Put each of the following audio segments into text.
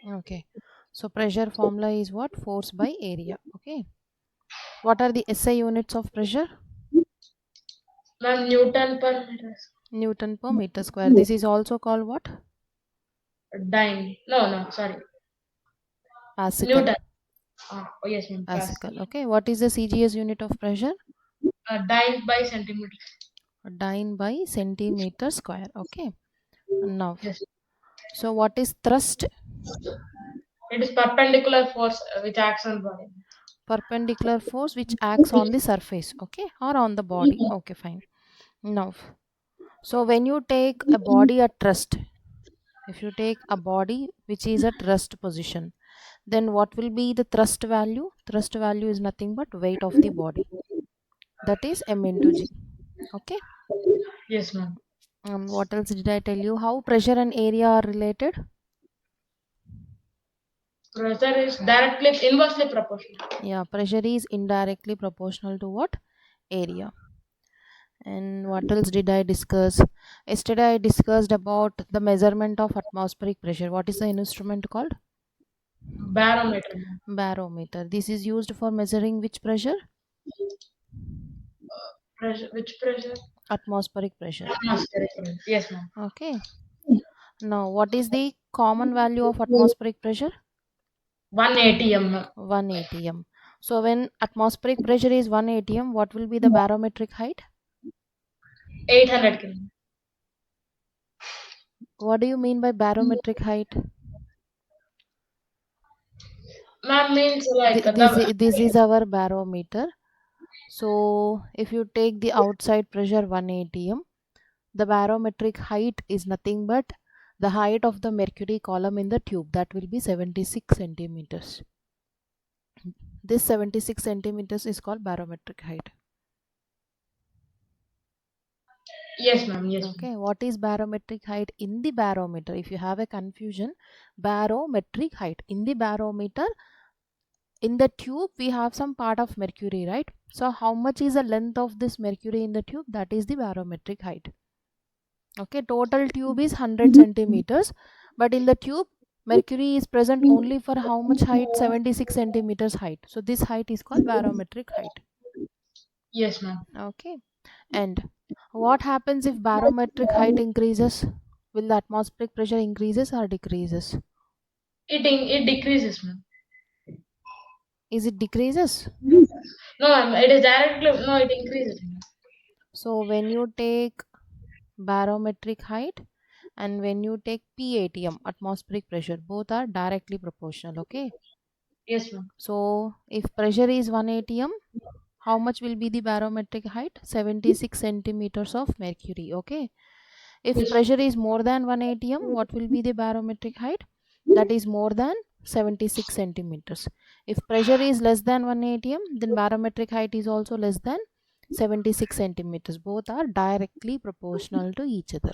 Okay. So pressure formula is what? Force by area. Okay. What are the SI units of pressure? Ma'am, Newton per meter. Newton per meter square. This is also called what? Dyne. No, no, sorry. Pascal. Newton. Oh, yes, ma'am. Pascal. Pascal. Okay. What is the CGS unit of pressure? Dyne by centimeter. Dyne by centimeter square. Okay. Now, Yes. so what is thrust? It is perpendicular force which acts on body. Perpendicular force which acts on the surface. Okay. Or on the body. Okay, fine. Now, so when you take a body at rest, if you take a body which is at rest position, then what will be the thrust value? Thrust value is nothing but weight of the body. That is M into G. Okay. Yes, ma'am. What else did I tell you? How pressure and area are related? Pressure is directly inversely proportional. Yeah, pressure is indirectly proportional to what? Area. And what else did I discuss? Yesterday I discussed about the measurement of atmospheric pressure. What is the instrument called? Barometer. Ma'am. Barometer. This is used for measuring which pressure? Pressure. Which pressure? Atmospheric pressure. Atmospheric pressure. Yes, ma'am. Okay. Now, what is the common value of atmospheric pressure? 180 mm. 180 m. So, when atmospheric pressure is 180 m, what will be the barometric height? 800 km. What do you mean by barometric height? Ma'am means like This is our barometer. So, if you take the outside pressure 180 m, the barometric height is nothing but the height of the mercury column in the tube. That will be 76 centimeters. This 76 centimeters is called barometric height. yes, ma'am. Yes, ma'am. Okay, what is barometric height in the barometer? If you have a confusion, barometric height in the barometer, in the tube we have some part of mercury, right? So how much is the length of this mercury in the tube? That is the barometric height. Okay, total tube is 100 centimeters, but in the tube mercury is present only for how much height? 76 centimeters height. So this height is called barometric height. Yes, ma'am. Okay, and what happens if barometric height increases? Will the atmospheric pressure increases or decreases? It decreases, ma'am. Is it decreases? No, ma'am. It is directly no. It increases, ma'am. So when you take barometric height and when you take PATM, atmospheric pressure, both are directly proportional. Okay. Yes, ma'am. So if pressure is 180 m, how much will be the barometric height? 76 centimeters of mercury. Okay. If Yes. pressure is more than 180 m, what will be the barometric height? That is more than 76 centimeters. If pressure is less than 180 m, then barometric height is also less than 76 centimeters. Both are directly proportional to each other.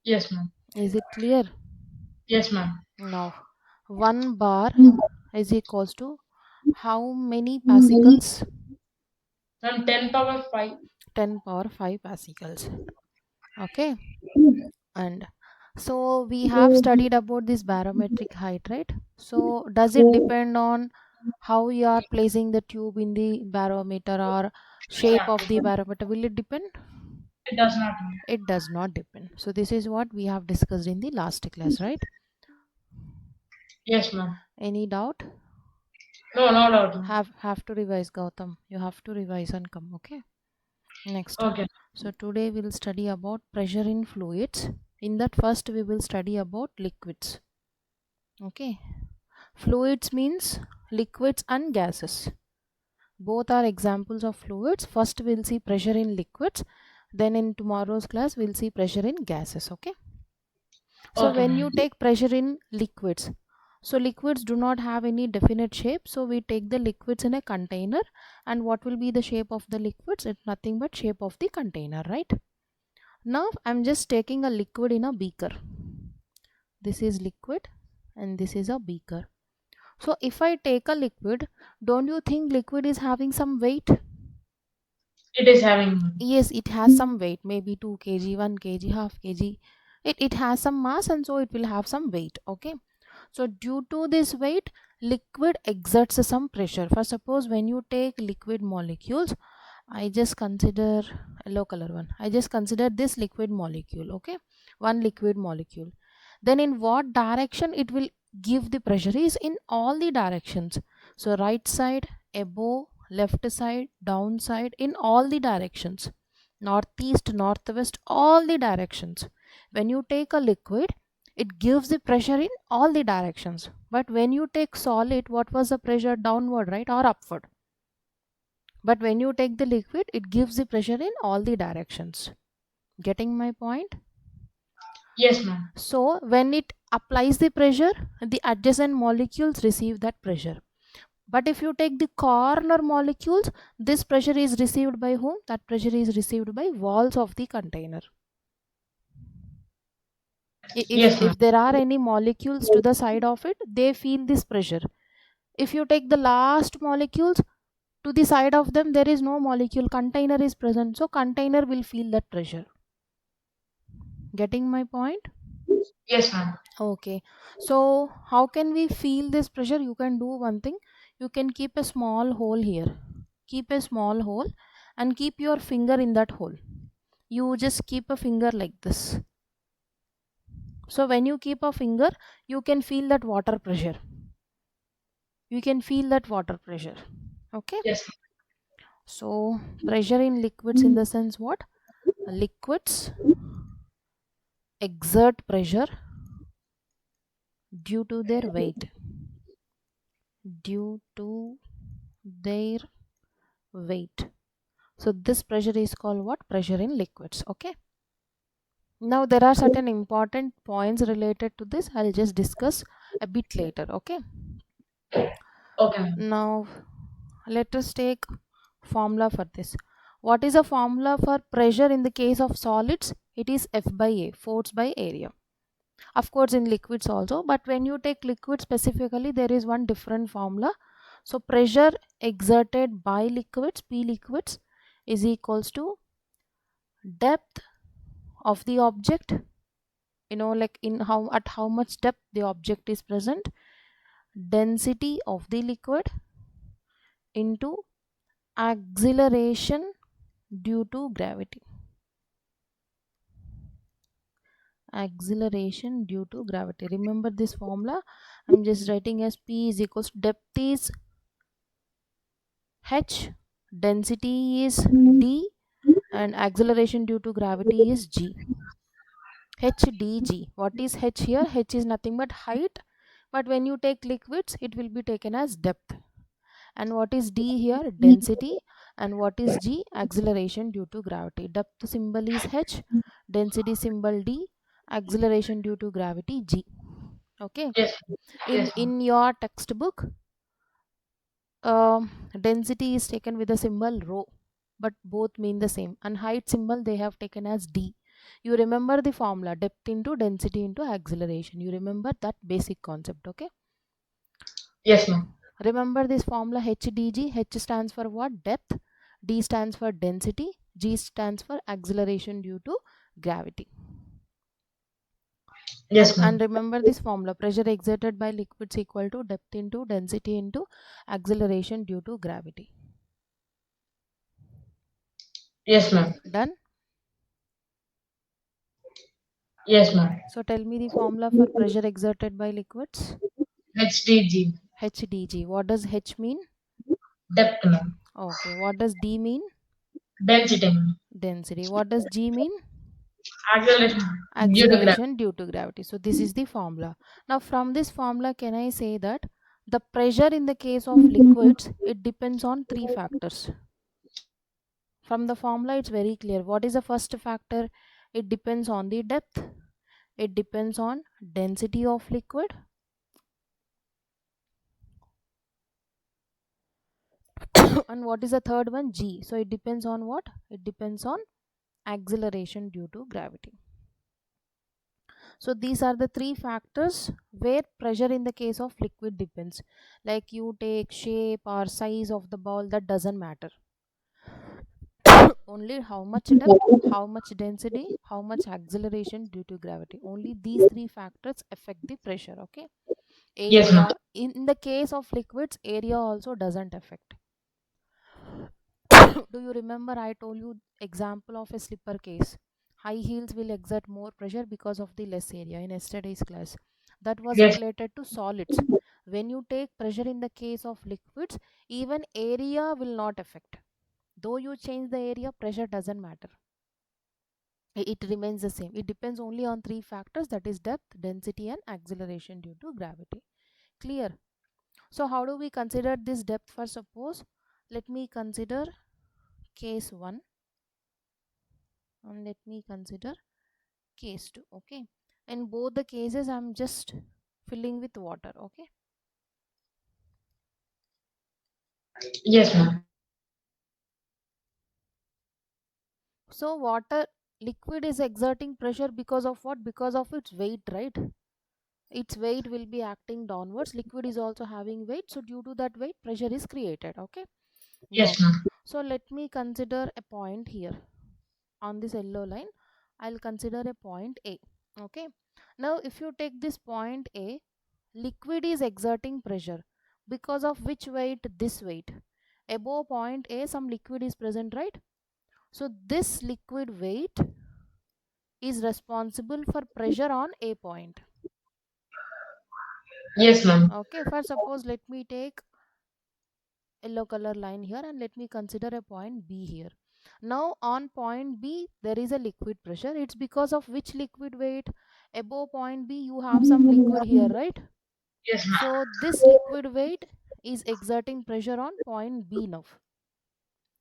Yes, ma'am. Is it clear? Yes, ma'am. Now, 1 bar is equals to how many pascals? Ma'am, 10 power 5. 10 power 5 pascals. Okay. And so we have studied about this barometric height, right? So does it depend on how you are placing the tube in the barometer or shape Yeah, of the barometer? Will it depend? it does not, ma'am. It does not depend. So this is what we have discussed in the last class, right? Yes, ma'am. Any doubt? No, no doubt, ma'am. Have to revise, Gautam. You have to revise and come. Okay. Next. Okay. So today we will study about pressure in fluids. In that first we will study about liquids. Okay. Fluids means liquids and gases. Both are examples of fluids. First we'll see pressure in liquids. Then in tomorrow's class we'll see pressure in gases. Okay. So Okay, when ma'am. you take pressure in liquids, so liquids do not have any definite shape. So we take the liquids in a container, and what will be the shape of the liquids? It's nothing but shape of the container, right? Now I'm just taking a liquid in a beaker. This is liquid and this is a beaker. So if I take a liquid, don't you think liquid is having some weight? It is having, ma'am. Yes, it has some weight, maybe 2 kg, 1 kg, half kg. It has some mass and so it will have some weight. Okay. So due to this weight, liquid exerts some pressure. For suppose when you take liquid molecules, I just consider yellow color one. I just consider this liquid molecule, okay? One liquid molecule. Then in what direction it will give the pressure is in all the directions. So right side, above, left side, down side, in all the directions. Northeast, northwest, all the directions. When you take a liquid, it gives the pressure in all the directions. But when you take solid, what was the pressure? Downward, right, or upward? But when you take the liquid, it gives the pressure in all the directions. Getting my point? Yes, ma'am. So when it applies the pressure, the adjacent molecules receive that pressure. But if you take the corner molecules, this pressure is received by whom? That pressure is received by walls of the container. Yes, ma'am. If there are any molecules to the side of it, they feel this pressure. If you take the last molecules, to the side of them there is no molecule, container is present, so container will feel that pressure. Getting my point? Yes, ma'am. Okay, so how can we feel this pressure? You can do one thing. You can keep a small hole here. Keep a small hole and keep your finger in that hole. You just keep a finger like this. So when you keep a finger, you can feel that water pressure. You can feel that water pressure. Okay. Yes, So pressure in liquids in the sense what? Liquids exert pressure due to their weight. Due to their weight. So this pressure is called what? Pressure in liquids. Okay. Now there are certain important points related to this. I'll just discuss a bit later. Okay. okay, ma'am. Now let us take formula for this. What is a formula for pressure in the case of solids? It is F by A, force by area. Of course in liquids also, but when you take liquid specifically, there is one different formula. So pressure exerted by liquids, P liquids, is equals to depth of the object, like in at how much depth the object is present, density of the liquid into acceleration due to gravity. Acceleration due to gravity. Remember this formula. I'm just writing as P is equals to depth is h, density is d, and acceleration due to gravity is g. H dg. What is h here? H is nothing but height, but when you take liquids, it will be taken as depth. And what is d here? Density. And what is g? Acceleration due to gravity. Depth symbol is h, density symbol d, acceleration due to gravity g. Okay. Yes, in yes, ma'am. in your textbook, density is taken with the symbol rho, but both mean the same, and height symbol they have taken as d. You remember the formula, depth into density into acceleration. You remember that basic concept. Okay. Yes, ma'am. Remember this formula, h dg. H stands for what? Depth. D stands for density. G stands for acceleration due to gravity. Yes, And ma'am. remember this formula, pressure exerted by liquids equal to depth into density into acceleration due to gravity. Yes, ma'am. Done? Yes, ma'am. So tell me the formula for pressure exerted by liquids. HDG. H dg. What does H mean? Depth, ma'am. Okay. What does D mean? Density, ma'am. Density. What does G mean? Acceleration due to gravity. Acceleration due to gravity. So this is the formula. Now from this formula, can I say that the pressure in the case of liquids, it depends on three factors. From the formula, it's very clear. What is the first factor? It depends on the depth. It depends on density of liquid. And what is the third one? G. So it depends on what? It depends on acceleration due to gravity. So these are the three factors where pressure in the case of liquid depends. Like you take shape or size of the ball, that doesn't matter. Only how much depth, how much density, how much acceleration due to gravity. Only these three factors affect the pressure. Okay. Yes, ma'am. Area, in the case of liquids, area also doesn't affect. Do you remember I told you example of a slipper case? High heels will exert more pressure because of the less area in yesterday's class. That was Yes, related to solids. When you take pressure in the case of liquids, even area will not affect. Though you change the area, pressure doesn't matter. It remains the same. It depends only on three factors, that is depth, density and acceleration due to gravity. Clear? So how do we consider this depth? For suppose, let me consider case 1 and let me consider case 2. Okay, in both the cases I'm just filling with water. Okay, yes, ma'am. so water, liquid is exerting pressure because of what? Because of its weight, right? Its weight will be acting downwards. Liquid is also having weight, so due to that weight, pressure is created. Okay, now Yes, ma'am. so let me consider a point here on this yellow line. I'll consider a point A. Okay, now if you take this point A, liquid is exerting pressure because of which weight? This weight. Above point A some liquid is present, right? So this liquid weight is responsible for pressure on A point. Yes, ma'am. Okay, for suppose let me take yellow color line here and let me consider a point B here. Now on point B there is a liquid pressure. It's because of which liquid weight? Above point B you have some liquid here, right? Yes, ma'am. So this liquid weight is exerting pressure on point B now.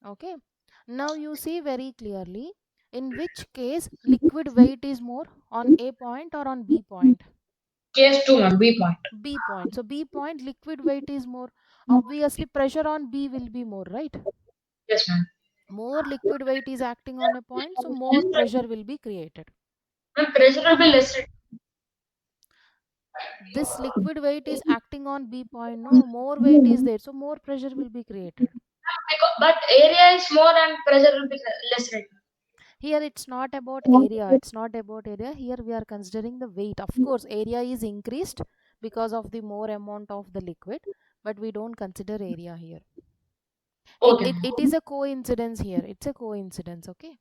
Okay, now you see very clearly in which case liquid weight is more, on A point or on B point? Case 2, ma'am. B point. B point. So B point liquid weight is more. Obviously pressure on B will be more, right? Yes, ma'am. More liquid weight is acting on a point, so more pressure will be created. Ma'am, pressure will be less. This liquid weight is acting on B point, no, more weight is there, so more pressure will be created. But area is more and pressure will be less, right? Here it's not about area, it's not about area. Here we are considering the weight. Of course area is increased because of the more amount of the liquid, but we don't consider area here. it, Okay, it, ma'am. it is a coincidence here, it's a coincidence. Okay,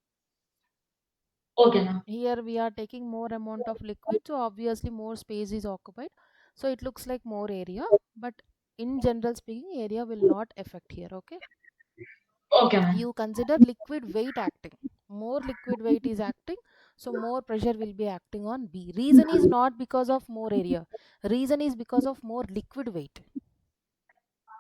Okay, ma'am. here we are taking more amount of liquid, so obviously more space is occupied, so it looks like more area, but in general speaking area will not affect here. Okay, Okay, ma'am. you consider liquid weight acting, more liquid weight is acting, so more pressure will be acting on B. Reason is not because of more area, reason is because of more liquid weight.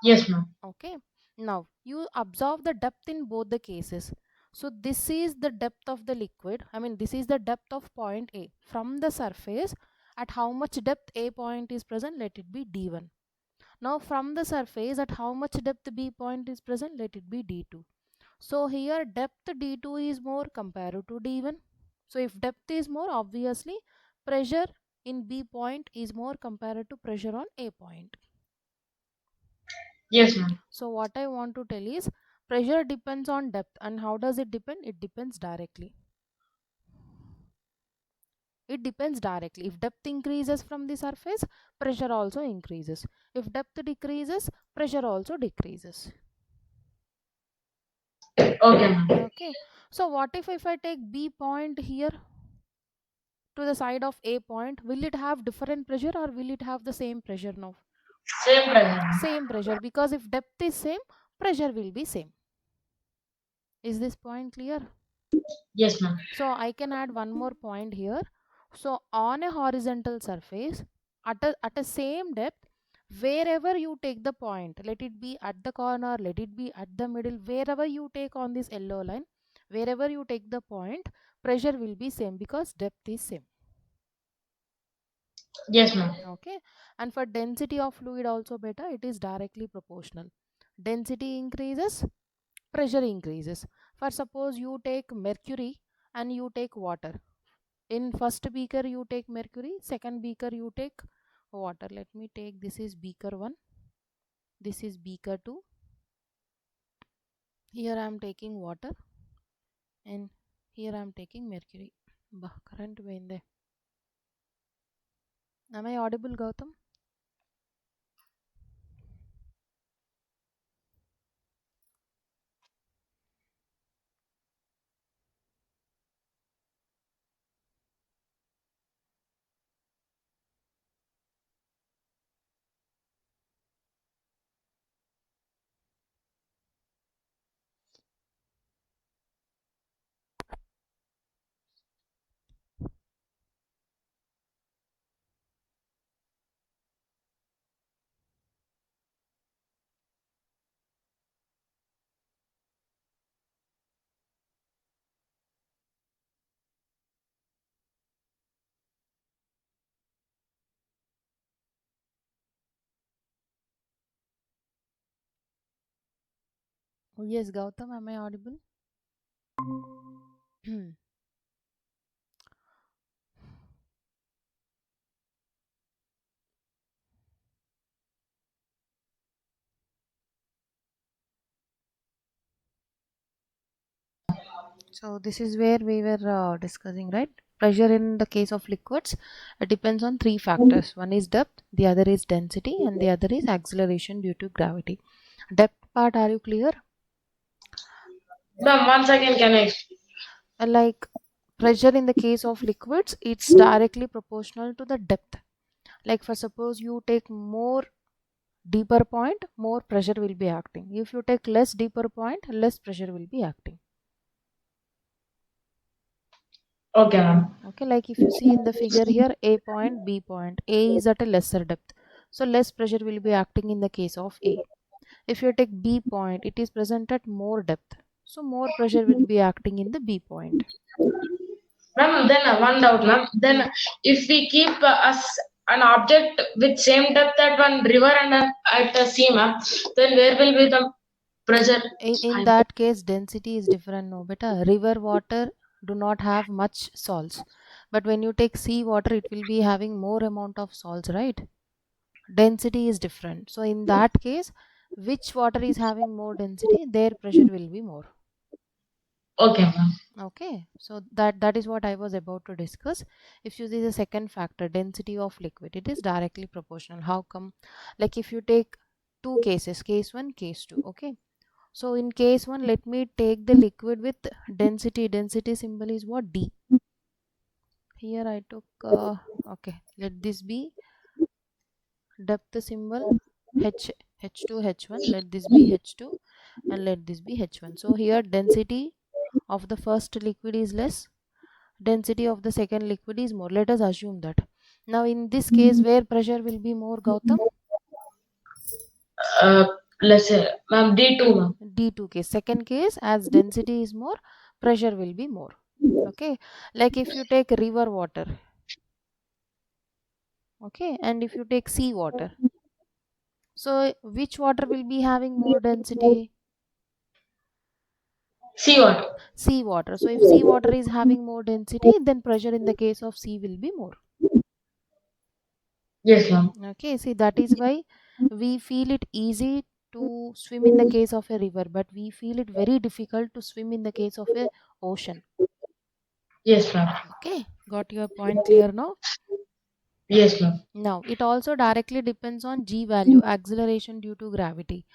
Yes, ma'am. Okay, now you observe the depth in both the cases. So this is the depth of the liquid, I mean this is the depth of point A from the surface. At how much depth A point is present? Let it be D1. Now from the surface at how much depth B point is present? Let it be D2. So here depth D2 is more compared to D1. So if depth is more, obviously pressure in B point is more compared to pressure on A point. Yes, ma'am. So what I want to tell is pressure depends on depth. And how does it depend? It depends directly. It depends directly. If depth increases from the surface, pressure also increases. If depth decreases, pressure also decreases. Okay, ma'am. Okay. So what if I take B point here to the side of A point? Will it have different pressure or will it have the same pressure now? Same pressure. Same pressure, because if depth is same, pressure will be same. Is this point clear? Yes, ma'am. So I can add one more point here. So on a horizontal surface at a same depth, wherever you take the point, let it be at the corner, let it be at the middle, wherever you take on this yellow line, wherever you take the point, pressure will be same because depth is same. Yes, ma'am. Okay, and for density of fluid also better, it is directly proportional. Density increases, pressure increases. For suppose you take mercury and you take water. In first beaker you take mercury, second beaker you take water. Let me take, this is beaker 1, this is beaker 2. Here I am taking water and here I am taking mercury. Current పోయిందే. Am I audible, Gautam? Yes, Gautam, am I audible? So this is where we were discussing, right? Pressure in the case of liquids, it depends on three factors. One is depth, the other is density, and the other is acceleration due to gravity. Depth part, are you clear? Ma'am, once again, can I? Like pressure in the case of liquids, it's directly proportional to the depth. Like for suppose you take more deeper point, more pressure will be acting. If you take less deeper point, less pressure will be acting. Okay, ma'am. Okay, like if you see in the figure here, A point, B point, A is at a lesser depth, so less pressure will be acting in the case of A. If you take B point, it is present at more depth, so more pressure will be acting in the B point. Ma'am, then one doubt, ma'am. Hmm. Then if we keep us an object with same depth at one river and at a sea, ma'am, then where will be the pressure? In that case, density is different, no beta. River water do not have much salts, but when you take sea water, it will be having more amount of salts, right? Density is different. So in that case, which water is having more density, their pressure will be more. Okay, ma'am. Okay, so that is what I was about to discuss. If you see the second factor, density of liquid, it is directly proportional. How come? Like if you take two cases, case 1, case 2. Okay, so in case 1, let me take the liquid with density. Density symbol is what? D. Here I took okay, let this be depth symbol H, H2, H1. Let this be H2 and let this be H1. So here density of the first liquid is less, density of the second liquid is more. Let us assume that. Now in this case, where pressure will be more, Gautam? Uh, let's say, ma'am, D2, ma'am. D2 case. Second case, as density is more, pressure will be more. Okay, like if you take river water, okay, and if you take sea water, so which water will be having more density? C1. Sea water. So if sea water is having more density, then pressure in the case of sea will be more. Yes, ma'am. Okay, see, that is why we feel it easy to swim in the case of a river, but we feel it very difficult to swim in the case of a ocean. Yes, ma'am. Okay, got your point clear now? Yes, ma'am. Now it also directly depends on g value, acceleration due to gravity.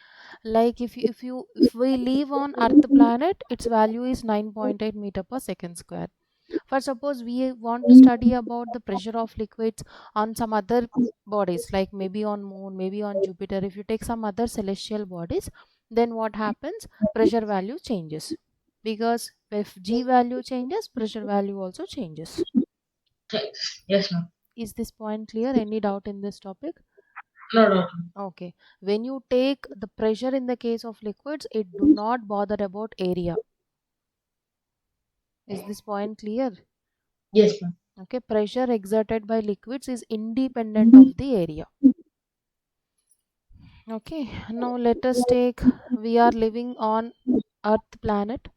Like if we live on earth planet, its value is 9.8 meter per second square. For suppose we want to study about the pressure of liquids on some other bodies, like maybe on moon, maybe on Jupiter, if you take some other celestial bodies, then what happens? Pressure value changes, because if g value changes, pressure value also changes. Yes, ma'am. Is this point clear? Any doubt in this topic? No doubt. Okay, when you take the pressure in the case of liquids, it do not bother about area. Is this point clear? Yes, ma'am. Okay, pressure exerted by liquids is independent of the area. Okay, now let us take, we are living on earth planet.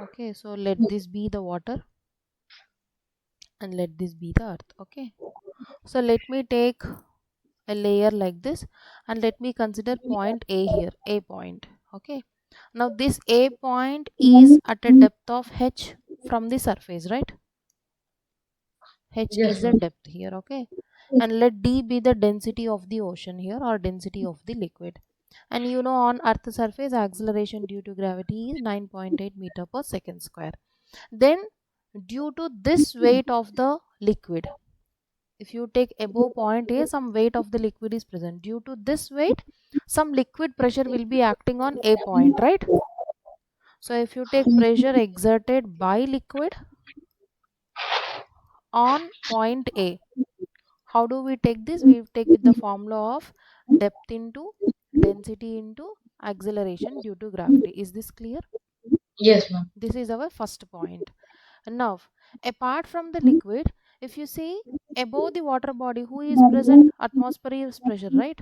Okay, so let this be the water and let this be the earth. Okay, so let me take a layer like this and let me consider point A here, A point. Okay, now this A point is at a depth of h from the surface, right? H Yes, is the ma'am. depth here. Okay, and let d be the density of the ocean here, or density of the liquid. And you know, on earth surface, acceleration due to gravity is 9.8 meter per second square. Then due to this weight of the liquid, if you take above point A, some weight of the liquid is present. Due to this weight, some liquid pressure will be acting on A point, right? So if you take pressure exerted by liquid on point A, how do we take this? We take with the formula of depth into density into acceleration due to gravity. Is this clear? Yes, ma'am. This is our first point. Now, apart from the liquid, if you see above the water body, who is present? Atmospheric pressure, right?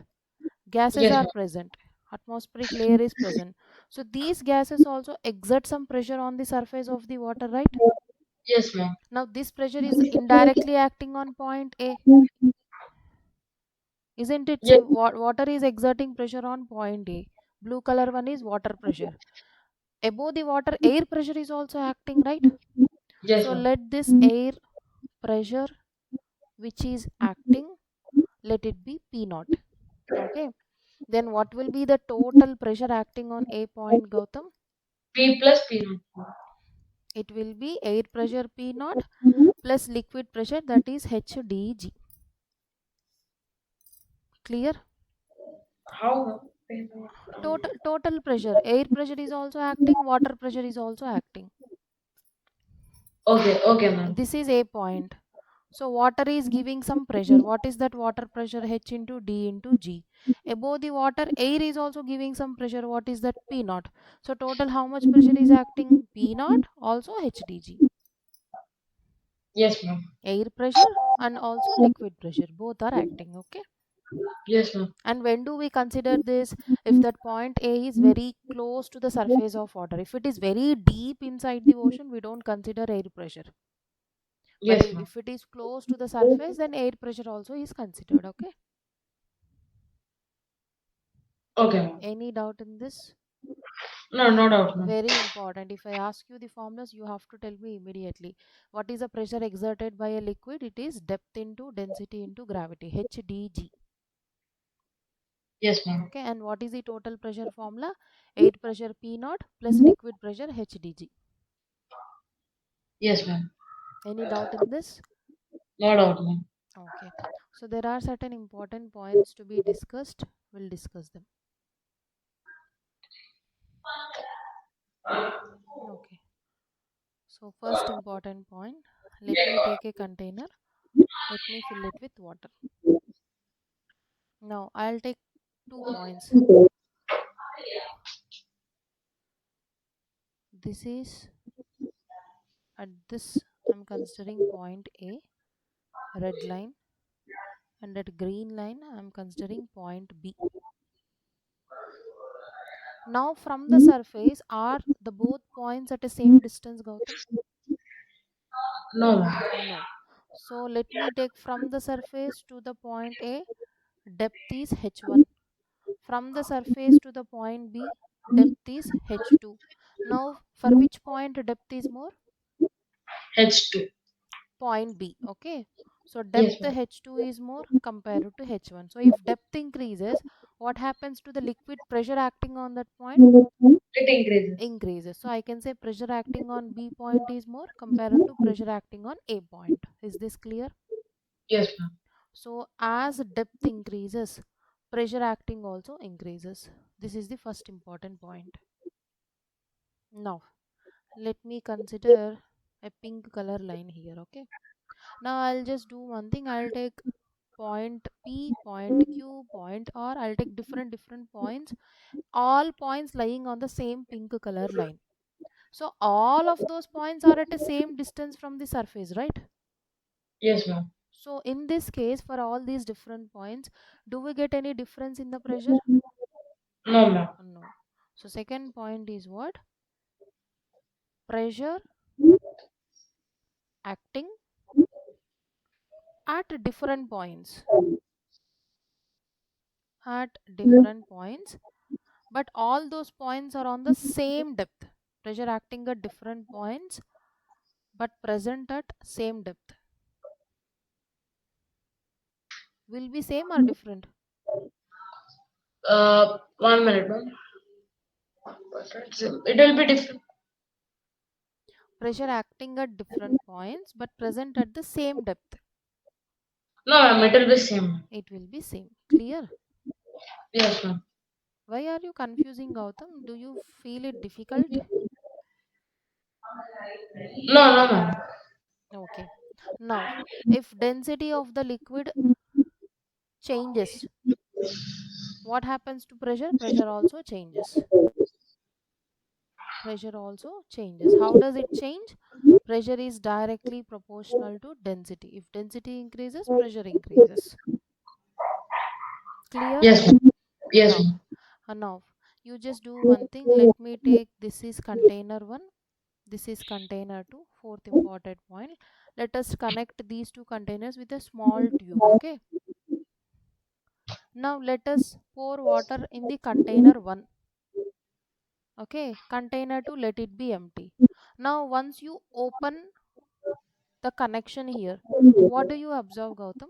Gases Yes, are ma'am. present. Atmospheric layer is present. So these gases also exert some pressure on the surface of the water, right? Yes, ma'am. Now this pressure is indirectly acting on point A, isn't it? Yes, See, water is exerting pressure on point A. Blue color one is water pressure. Above the water, air pressure is also acting, right? yes, So ma'am. let this air pressure which is acting, let it be P naught. Okay. Then what will be the total pressure acting on A point, Gautam? P plus P naught. It will be air pressure P naught plus liquid pressure, that is HdG. Clear? How? Total pressure. Air pressure is also acting, water pressure is also acting. Okay, okay, ma'am. This is A point. So water is giving some pressure. What is that water pressure? H into D into G. Above the water, air is also giving some pressure. What is that? P naught. So total how much pressure is acting? P naught, also HdG. Yes, ma'am. Air pressure and also liquid pressure. Both are acting. Okay. Yes, ma'am. And when do we consider this? If that point A is very close to the surface of water. If it is very deep inside the ocean, we don't consider air pressure. But Yes, ma'am. if it is close to the surface, then air pressure also is considered. Okay. Okay, ma'am. Any doubt in this? No, no doubt, ma'am. Very important. If I ask you the formulas, you have to tell me immediately. What is the pressure exerted by a liquid? It is depth into density into gravity, HdG. Yes, ma'am. Okay. And what is the total pressure formula? Air pressure P naught plus liquid pressure HdG. Yes, ma'am. Any doubt in this? No doubt, ma'am. Okay. So there are certain important points to be discussed. We'll discuss them. Okay. So first important point, let me take a container. Let me fill it with water. Now I'll take 2 points. This is at this, I'm considering point A, red line, and at green line I'm considering point B. Now from the surface, are the both points at the same distance, Gautam? No, ma'am. No. So let me take from the surface to the point A, depth is h1. From the surface to the point B, depth is h2. Now for which point depth is more? H2. Point B. Okay. So Yes, depth ma'am. h2 is more compared to h1. So if depth increases, what happens to the liquid pressure acting on that point? It increases. Increases. So I can say pressure acting on B point is more compared to pressure acting on A point. Is this clear? Yes, ma'am. So as depth increases, pressure acting also increases. This is the first important point. Now let me consider a pink color line here. Okay. Now I'll just do one thing. I'll take point P, point Q, point R. I'll take different points. All points lying on the same pink color line. So all of those points are at the same distance from the surface, right? Yes, ma'am. So in this case, for all these different points, do we get any difference in the pressure? No, ma'am. No. So second point is what? Pressure acting at different points. At different points, but all those points are on the same depth. Pressure acting at different points, but present at same depth. Will be same or different? 1 minute, ma'am. It will be different. Pressure acting at different points, but present at the same depth. No, ma'am. It will be same. It will be same. Clear? Yes, ma'am. Why are you confusing, Gautam? Do you feel it difficult? No, no, ma'am. Okay. Now, if density of the liquid changes, what happens to pressure? Pressure also changes. Pressure also changes. How does it change? Pressure is directly proportional to density. If density increases, pressure increases. Clear? Yes, ma'am. Yes, Now, ma'am. Now you just do one thing. Let me take, this is container 1, this is container 2, fourth important point. Let us connect these two containers with a small tube. Okay, now let us pour water in the container 1. Okay, container 2, let it be empty. Now once you open the connection here, what do you observe, Gautam?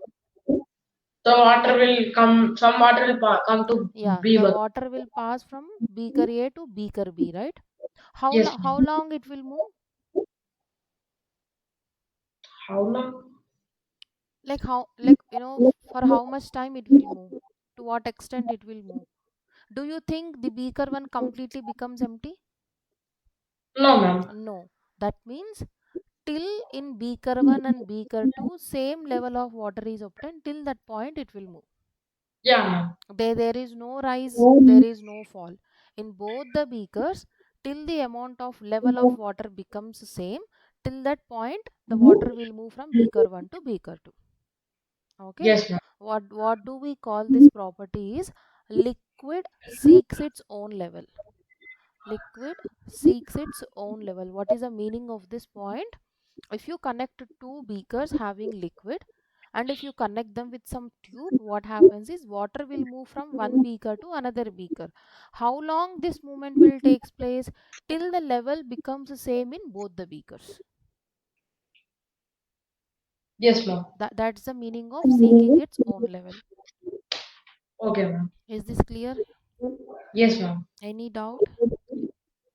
The water will come. Some water will come to Yeah, the beaver. water will pass from beaker A to beaker B, right? How Yes, how ma'am. long it will move? How long? Like how, like, for how much time it will move? To what extent it will move? Do you think the beaker 1 completely becomes empty? No, ma'am. No. That means till in beaker 1 and beaker 2 same level of water is obtained, till that point it will move. Yeah, ma'am. There is no rise, there is no fall. In both the beakers, till the amount of level of water becomes same, till that point the water will move from beaker 1 to beaker 2. Okay, Yes, ma'am. what do we call this property? Is liquid seeks its own level. Liquid seeks its own level. What is the meaning of this point? If you connect two beakers having liquid, and if you connect them with some tube, what happens is water will move from one beaker to another beaker. How long this movement will take place? Till the level becomes the same in both the beakers. Yes, ma'am. That's the meaning of seeking its own level. Okay, ma'am. Is this clear? Yes, ma'am. Any doubt?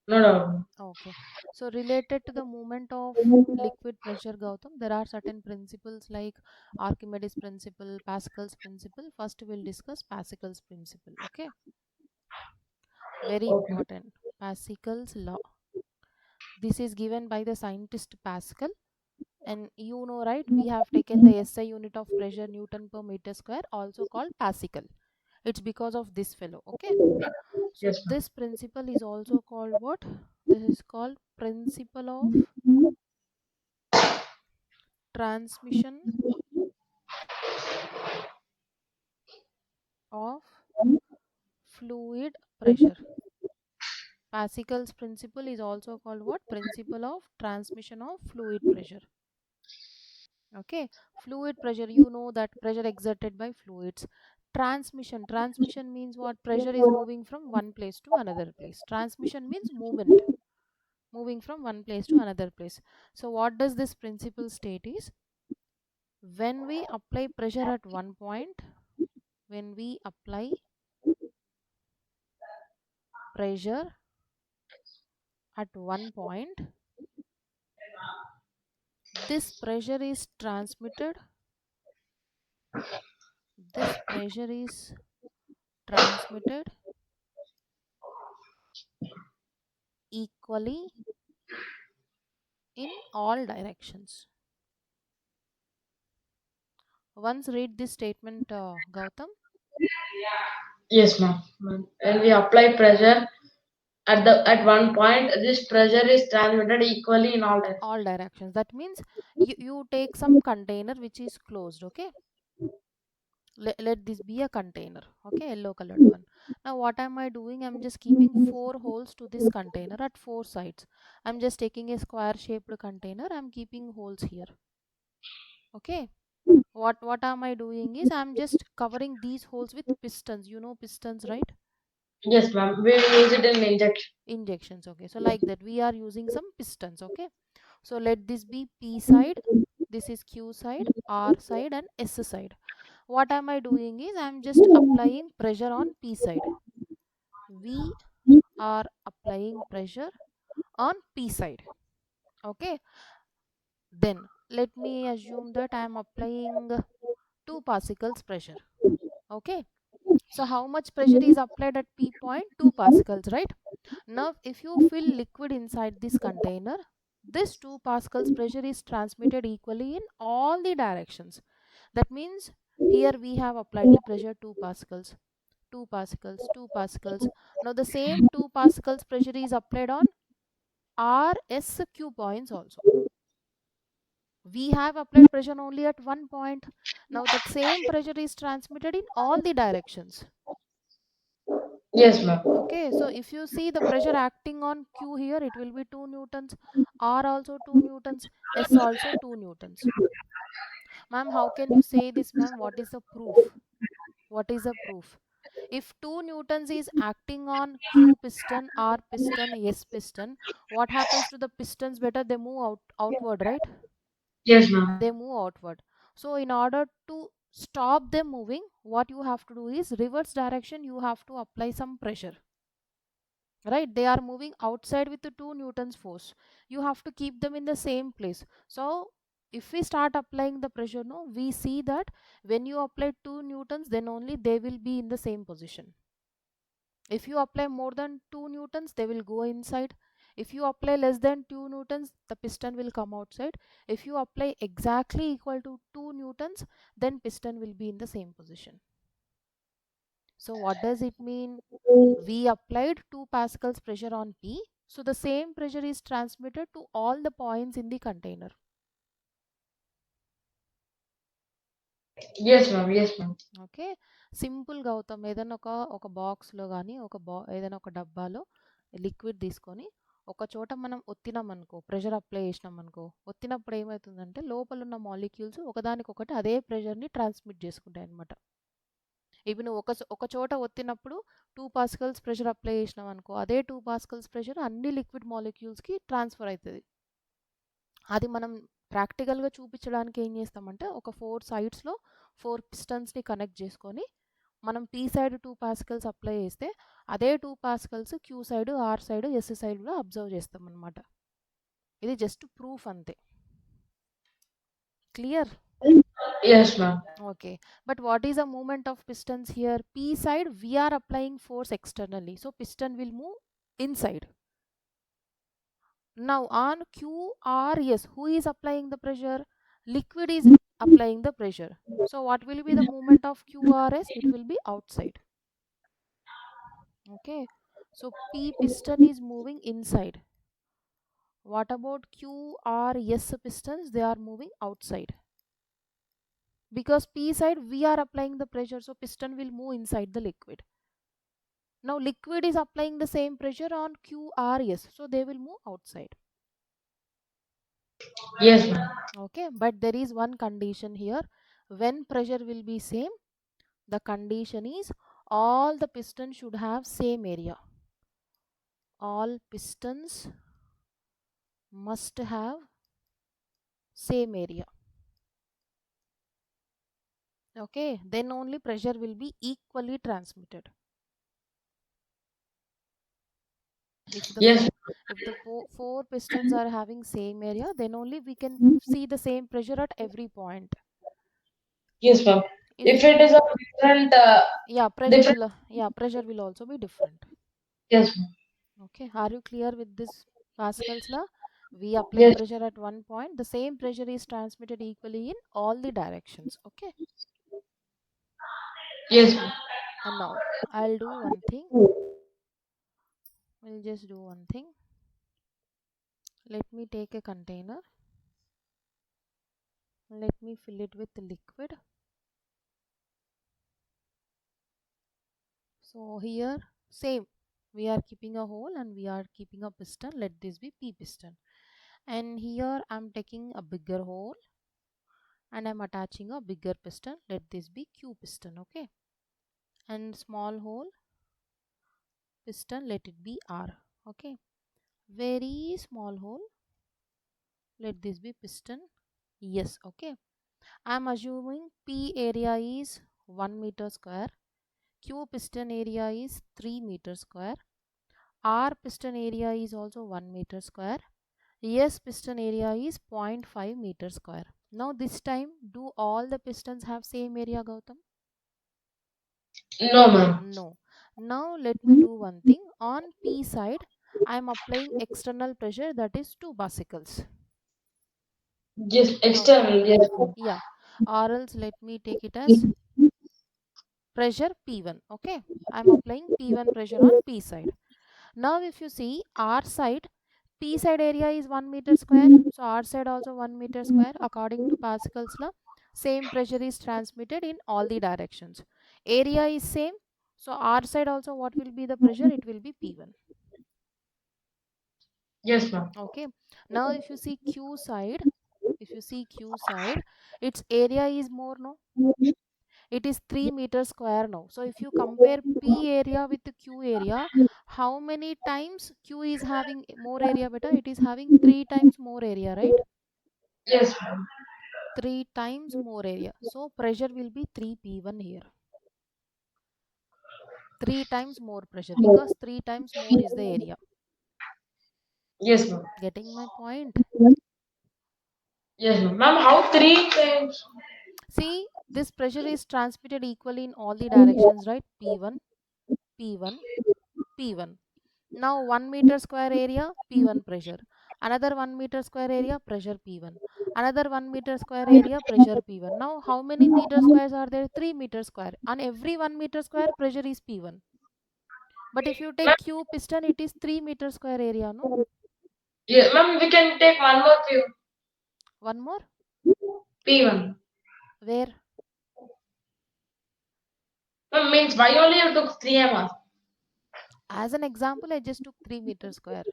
No doubt. Okay. So related to the movement of liquid pressure, Gautam, there are certain principles like Archimedes principle, Pascal's principle. First we'll discuss Pascal's principle. Okay. Very Okay. important. Pascal's law. This is given by the scientist Pascal. And you know, right, we have taken the SI unit of pressure, Newton per meter square, also called Pascal. It's because of this fellow. Okay. So Yes, ma'am. this principle is also called what? This is called principle of transmission of fluid pressure. Pascal's principle is also called what? Principle of transmission of fluid pressure. Okay, fluid pressure, you know that pressure exerted by fluids. Transmission means what? Pressure is moving from one place to another place. Transmission means movement, moving from one place to another place. So what does this principle state is, when we apply pressure at one point, when we apply pressure at one point, this pressure is transmitted, this pressure is transmitted equally in all directions. Once read this statement, Gautam. Yes, ma'am. When we apply pressure at one point, this pressure is transmitted equally in all directions. All directions. That means you take some container which is closed. Okay, let this be a container. Okay, yellow colored one. Now what am I doing? I'm just keeping four holes to this container at four sides. I'm just taking a square shaped container, I'm keeping holes here. Okay, what am I doing is, I'm just covering these holes with pistons. You know pistons, right? Yes, ma'am. We will use it in injection. Injections. Okay, so like that we are using some pistons. Okay, so let this be P side, this is Q side, R side and S side. What am I doing is, I'm just applying pressure on P side. We are applying pressure on P side. Okay, then let me assume that I am applying 2 Pascals pressure. Okay, so how much pressure is applied at P point? 2 Pascals, right? Now if you fill liquid inside this container, this 2 Pascals pressure is transmitted equally in all the directions. That means here we have applied the pressure 2 Pascals, 2 Pascals, 2 Pascals. Now the same 2 Pascals pressure is applied on R, S, Q points also. We have applied pressure only at one point. Now that same pressure is transmitted in all the directions. Yes, ma'am. Okay, so if you see the pressure acting on Q here, it will be 2 newtons, R also 2 newtons, S also 2 newtons. Ma'am, how can you say this, ma'am? What is the proof? What is the proof? If 2 newtons is acting on Q piston, R piston, S piston, what happens to the pistons? Better they move outward, right? Yes, ma'am. They move outward. So in order to stop them moving, what you have to do is reverse direction. You have to apply some pressure, right? They are moving outside with the 2 newtons force. You have to keep them in the same place. So if we start applying the pressure, no, we see that when you apply 2 newtons, then only they will be in the same position. If you apply more than 2 newtons, they will go inside. If you apply less than 2 newtons, the piston will come outside. If you apply exactly equal to 2 newtons, then piston will be in the same position. So what does it mean? We applied 2 pascals pressure on P. So the same pressure is transmitted to all the points in the container. Yes, ma'am. Yes, ma'am. Okay, సింపుల్గా అవుతాం. ఏదైనా ఒక బాక్స్లో కానీ ఏదైనా ఒక డబ్బాలో liquid తీసుకొని ఒక చోట మనం ఒత్తినాం అనుకో, ప్రెషర్ అప్లై చేసినాం అనుకో, ఒత్తినప్పుడు ఏమవుతుందంటే లోపల ఉన్న మాలిక్యూల్స్ ఒకదానికొకటి అదే ప్రెషర్ని ట్రాన్స్మిట్ చేసుకుంటాయి అనమాట. ఇప్పుడు నువ్వు ఒక చోట ఒత్తినప్పుడు 2 పాస్కల్స్ ప్రెషర్ అప్లై చేసినాం అనుకో, అదే 2 పాస్కల్స్ ప్రెషర్ అన్ని లిక్విడ్ మాలిక్యూల్స్కి ట్రాన్స్ఫర్ అవుతుంది. అది మనం ప్రాక్టికల్గా చూపించడానికి ఏం చేస్తామంటే ఒక 4 సైడ్స్లో 4 పిస్టన్స్ని కనెక్ట్ చేసుకొని మనం పీ సైడ్ 2 పాస్కల్స్ అప్లై చేస్తే అదే 2 pascals Q side, R side, S సైడ్లో అబ్జర్వ్ చేస్తాం అనమాట. ఇది జస్ట్ ప్రూఫ్ అంతే. Clear? Yes, ma'am. Okay, but what is the moment of pistons here? P side we are applying force externally, so piston will move inside. Now on QRS, who is applying the pressure? Liquid is applying the pressure. So what will be the movement of QRS? It will be outside. Okay, so P piston is moving inside. What about QRS pistons? They are moving outside. Because P side we are applying the pressure, so piston will move inside the liquid. Now liquid is applying the same pressure on QRS, so they will move outside. Yes, ma'am. Okay, but there is one condition here. When pressure will be same, the condition is all the pistons should have same area. All pistons must have same area. Okay, then only pressure will be equally transmitted. If the Yes. four pistons are having same area, then only we can see the same pressure at every point. Yes, ma'am. If If it is a different, different. pressure will also be different. Yes, ma'am. Okay, are you clear with this Pascal's law? We apply Yes. pressure at one point, the same pressure is transmitted equally in all the directions. Okay, Yes, ma'am. and now I'll do one thing. We'll just do one thing. Let me take a container. Let me fill it with liquid. So here, same. We are keeping a hole and we are keeping a piston. Let this be P piston. And here I'm taking a bigger hole and I'm attaching a bigger piston. Let this be Q piston. Okay, and small hole piston, let it be R. Okay, very small hole, let this be piston. Yes. Okay, I am assuming P area is 1 meter square, Q piston area is 3 meter square, R piston area is also 1 meter square, S piston area is 0.5 meter square. Now this time, do all the pistons have same area, Gautam? No, ma'am. No. Now let me do one thing. On P side, I am applying external pressure, that is 2 pascals. Just Okay. external. Yes, ma'am. Yeah. Or else let me take it as pressure P1. Okay. I am applying P1 pressure on P side. Now if you see R side, P side area is 1 meter square. So R side also 1 meter square. According to Pascal's law, same pressure is transmitted in all the directions. Area is same. So R side also what will be the pressure? It will be P1. Yes, ma'am. Okay. Now if you see Q side, its area is more, no? It is 3 meters square now. So if you compare P area with the Q area, how many times Q is having more area beta? It is having 3 times more area, right? Yes, ma'am. 3 times more area. So pressure will be 3P1 here. 3 times more pressure because 3 times more is the area. Yes, ma'am. Getting my point? Yes, ma'am. Ma'am, how three times? See, this pressure is transmitted equally in all the directions, right? P1, P1, P1. Now 1 meter square area, P1 pressure. Another 1 meter square area, pressure P1. Another 1 meter square area, pressure P1. Now how many meter squares are there? 3 meter square. On every 1 meter square, pressure is P1. But if you Ma'am, take Q piston, it is 3 meter square area, no? yeah, ma'am, we can take one more view. One more? P1. Where? Ma'am, means why only you took 3 MR? As an example, I just took 3 meter square.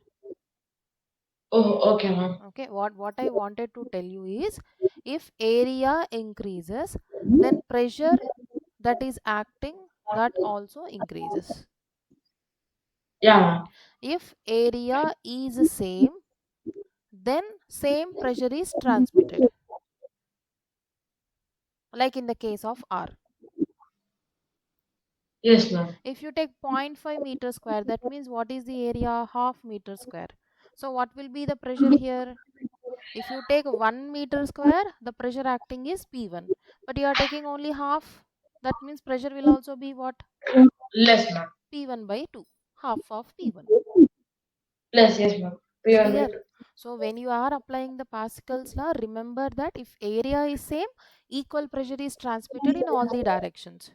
Oh, okay, ma'am. Okay, what I wanted to tell you is, if area increases, then pressure that is acting, that also increases. Yeah, ma'am. If area is same, then same pressure is transmitted, like in the case of R. Yes, ma'am. If you take 0.5 meter square, that means what is the area? Half meter square. So what will be the pressure here? If you take 1 meter square, the pressure acting is P1, but you are taking only half. That means pressure will also be what? Less, ma'am. P1 by 2, half of P1. Less, yes, ma'am. P1 by Clear? 2. So when you are applying the Pascal's law, remember that if area is same, equal pressure is transmitted in all the directions.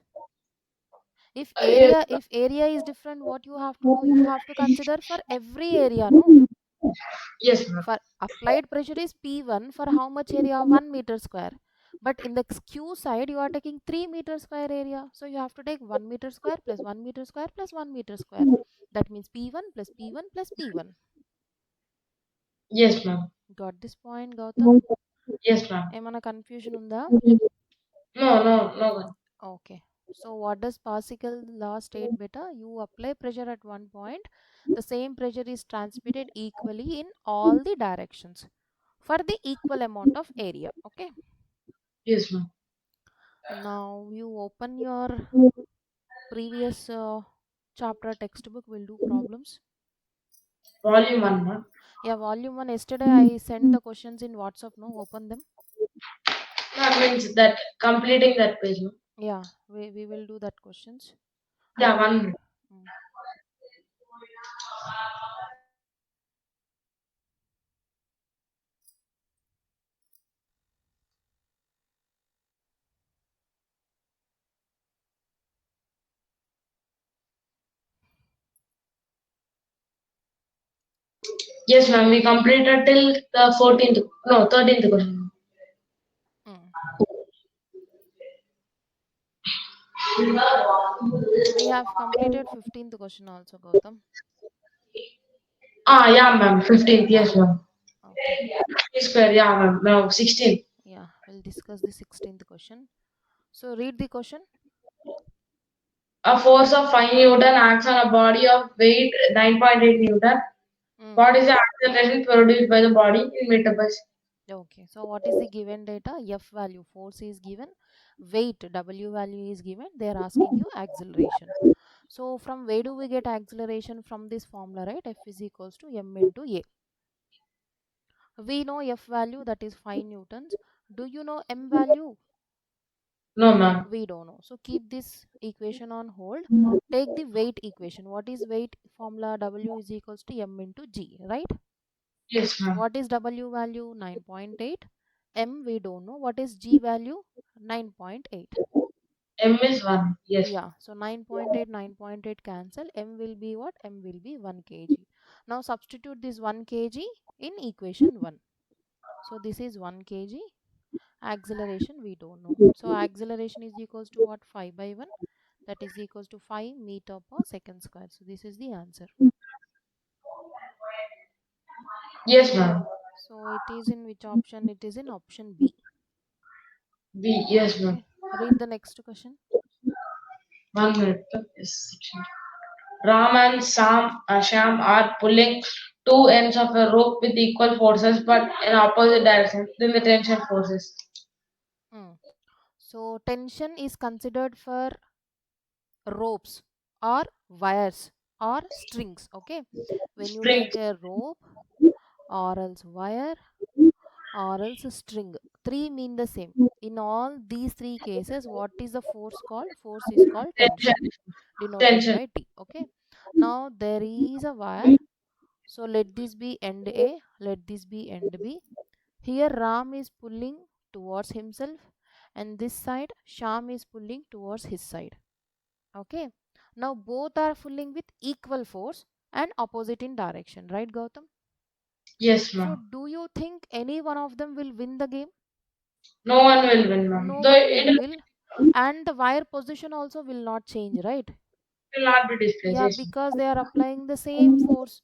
If Yes, area is different, what you have to do? You have to consider for every area, no? yes, ma'am. For applied pressure is P1 for how much area? 1 meter square. But in the Q side, you are taking 3 meter square area. So you have to take 1 meter square plus 1 meter square plus 1 meter square. That means P1 plus P1 plus P1. Yes, ma'am. Got this point, Gautam? Yes, ma'am. ఏమైనా confusion ఉందా? No, no, no, ma'am. Okay. So what does Pascal law state beta? You apply pressure at one point, the same pressure is transmitted equally in all the directions for the equal amount of area. Okay. Yes, ma'am. Now you open your previous chapter textbook, will do problems. Volume 1, ma'am. Yeah, volume 1. Yesterday I sent the questions in WhatsApp. No, open them. That means that completing that page, ma'am. Yeah, we will do that questions. I Yeah, will. 1 minute. Mm. Yes, ma'am. We completed till the 14th. No, 13th question. Mm. We have completed 15th question also, Gautam. Ah, yeah, ma'am. 15th. Yes, ma'am. Okay. Square. Yeah, ma'am. No, 16th. Yeah, we'll discuss the 16th question. So read the question. A force of 5 Newton acts on a body of weight 9.8 Newton. Mm. What is the acceleration produced by the body in meter per second? Okay, so what is the given data? F value, force is given, weight, W value is given. They are asking you acceleration. So from where do we get acceleration? From this formula, right? F is equals to m into a. We know F value, that is 5 newtons. Do you know m value? No, ma'am. We don't know. So keep this equation on hold. Take the weight equation. What is weight formula? W is equals to m into g, right? Yes, ma'am. What is W value? 9.8. M we don't know. What is G value? 9.8. M is 1. Yes. Yeah, so 9.8, 9.8 cancel. M will be what? M will be 1 kg. Now substitute this 1 kg in equation 1. So this is 1 kg. Acceleration we don't know. So acceleration is equals to what? 5 by 1. that is equals to 5 meter per second square. So this is the answer. Yes, ma'am. So it is in which option? It is in option B. B. Yes, ma'am. Okay, read the next question. 1 minute. Yes, section. Ram and Sham are pulling two ends of a rope with equal forces but in opposite directions. Then the tension forces. Hmm. So tension is considered for ropes or wires or strings. Okay, when you Spring. take a rope or else wire or else a string, three mean the same. In all these three cases, what is the force called? Force is called Tension. tension, denoted Tension. by T. Okay, now there is a wire, so let this be end A, let this be end B. Here Ram is pulling towards himself and this side Sham is pulling towards his side. Okay, now both are pulling with equal force and opposite in direction, right Gautam? Yes, So ma'am. do you think any one of them will win the game? No one will win, ma'am. No Though one it will, and the wire position also will not change, right? will not be displaced. Yeah, Yes, because they are applying the same force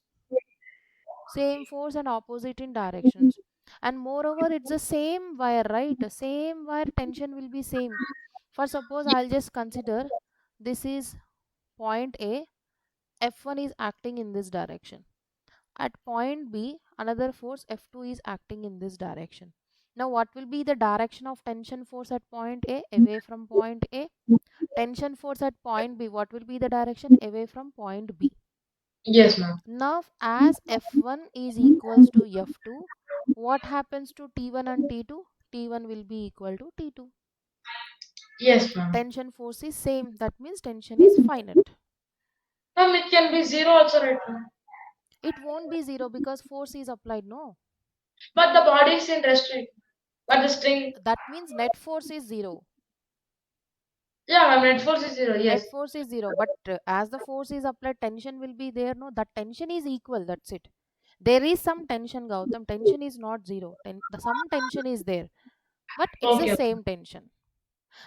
and opposite in directions. And moreover, it's the same wire, right? The same wire tension will be same. For suppose I'll just consider this is point A, F1 is acting in this direction. At point B, another force F2 is acting in this direction. Now, what will be the direction of tension force at point A away from point A? Tension force at point B, what will be the direction away from point B? yes, ma'am. Now, as F1 is equals to F2, what happens to T1 and T2? T1 will be equal to T2. Yes, ma'am. Tension force is same. That means tension is finite. Ma'am, it can be zero also, right, ma'am? It won't be zero because force is applied, no? But the body is in restrict. But the string, That means net force is zero. yeah, ma'am, net force is zero. Yes. Net force is zero, but as the force is applied, tension will be there, no? That tension is equal, that's it. There is some tension, Gautam. Tension is not zero. Some tension is there, but it's the Okay. same tension.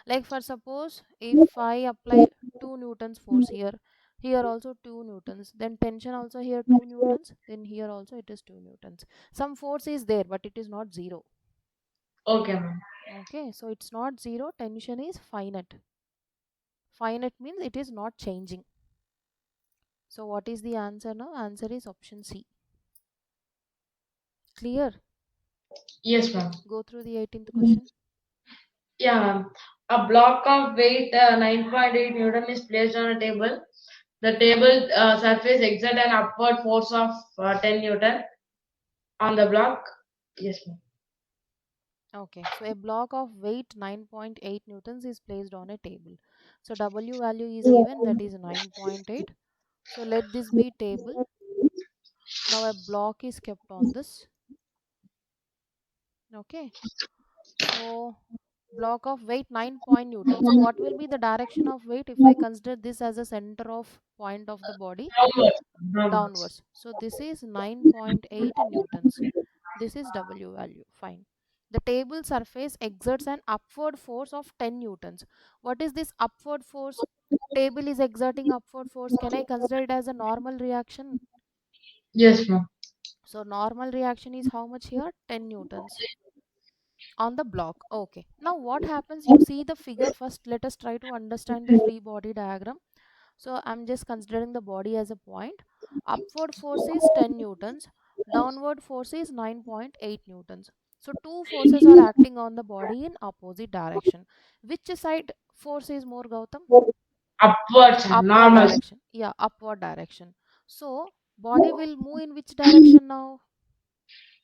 Like for suppose if I apply 2 newtons force here, here also 2 newtons, then tension also here 2 newtons, then here also it is 2 newtons. Some force is there, but it is not zero. Okay, ma'am. Okay, so it's not zero, tension is finite. Finite means it is not changing. So what is the answer now? Answer is option C. Clear? Yes, ma'am. Go through the 18th question. Yeah, ma'am. A block of weight 9.8 Newton is placed on a table. The table surface exert an upward force of 10 Newton on the block. Yes, ma'am. Okay, so a block of weight 9.8 newtons is placed on a table. So W value is given, that is 9.8. So let this be table. Now a block is kept on this. Okay, so block of weight 9 point newton. So what will be the direction of weight if I consider this as a center of point of the body? Downwards. Downwards. Downwards. So this is 9.8 newtons. This is W value. Fine. The table surface exerts an upward force of 10 newtons. What is this upward force? Table is exerting upward force. Can I consider it as a normal reaction? Yes, ma'am. So normal reaction is how much here? 10 newtons on the block. Okay. Now what happens? You see the figure first. Let us try to understand the free body diagram. So I'm just considering the body as a point. Upward force is 10 newtons. Downward force is 9.8 newtons. So two forces are acting on the body in opposite direction. Which side force is more, Gautam? Upwards and Upward normal. direction. Yeah, upward direction. So body will move in which direction now?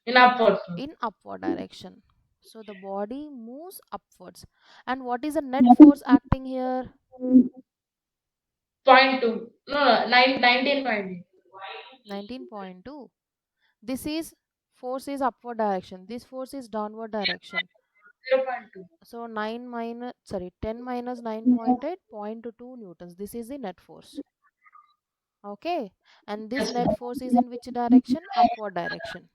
In upwards. In upward direction. So the body moves upwards. And what is the net force acting here? Point two. No, no, 19.8. 19.2. This is force is upward direction, this force is downward direction. 0.2. So 9 minus, sorry, 10 minus 9.8, 0.2 newtons. This is the net force. Okay, and this Yes, ma'am. net force is in which direction? Upward direction.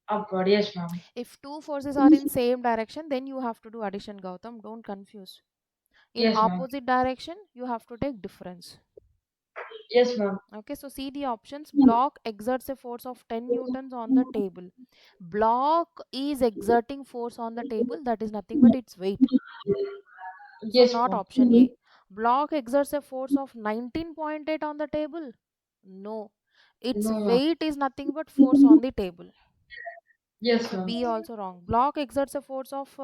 Upward. Yes, ma'am. If two forces are in same direction, then you have to do addition, Gautam. Don't confuse. In Yes, ma'am. opposite direction, you have to take difference. Yes, ma'am. Okay, so see the options. Block exerts a force of 10 newtons on the table. Block is exerting force on the table, that is nothing but its weight. So Yes, not ma'am. option A. Block exerts a force of 19.8 on the table. No. Its No, ma'am. weight is nothing but force on the table. Yes, So ma'am. B also wrong. Block exerts a force of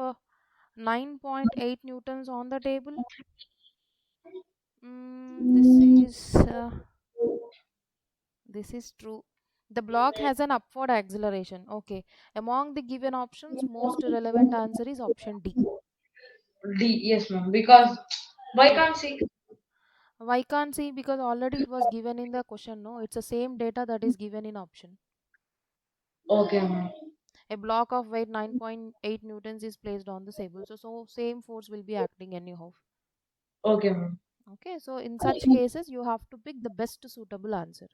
9.8 newtons on the table. This is true. The block has an upward acceleration. Okay. Among the given options, most relevant answer is option D. D. Yes, ma'am. Because why Yeah. can't see? Why can't see? Because already it was given in the question. No, it's the same data that is given in option. Okay, ma'am. A block of weight 9.8 newtons is placed on the table. So same force will be acting anyhow. Okay, ma'am. Okay. So in such cases, you have to pick the best suitable answer.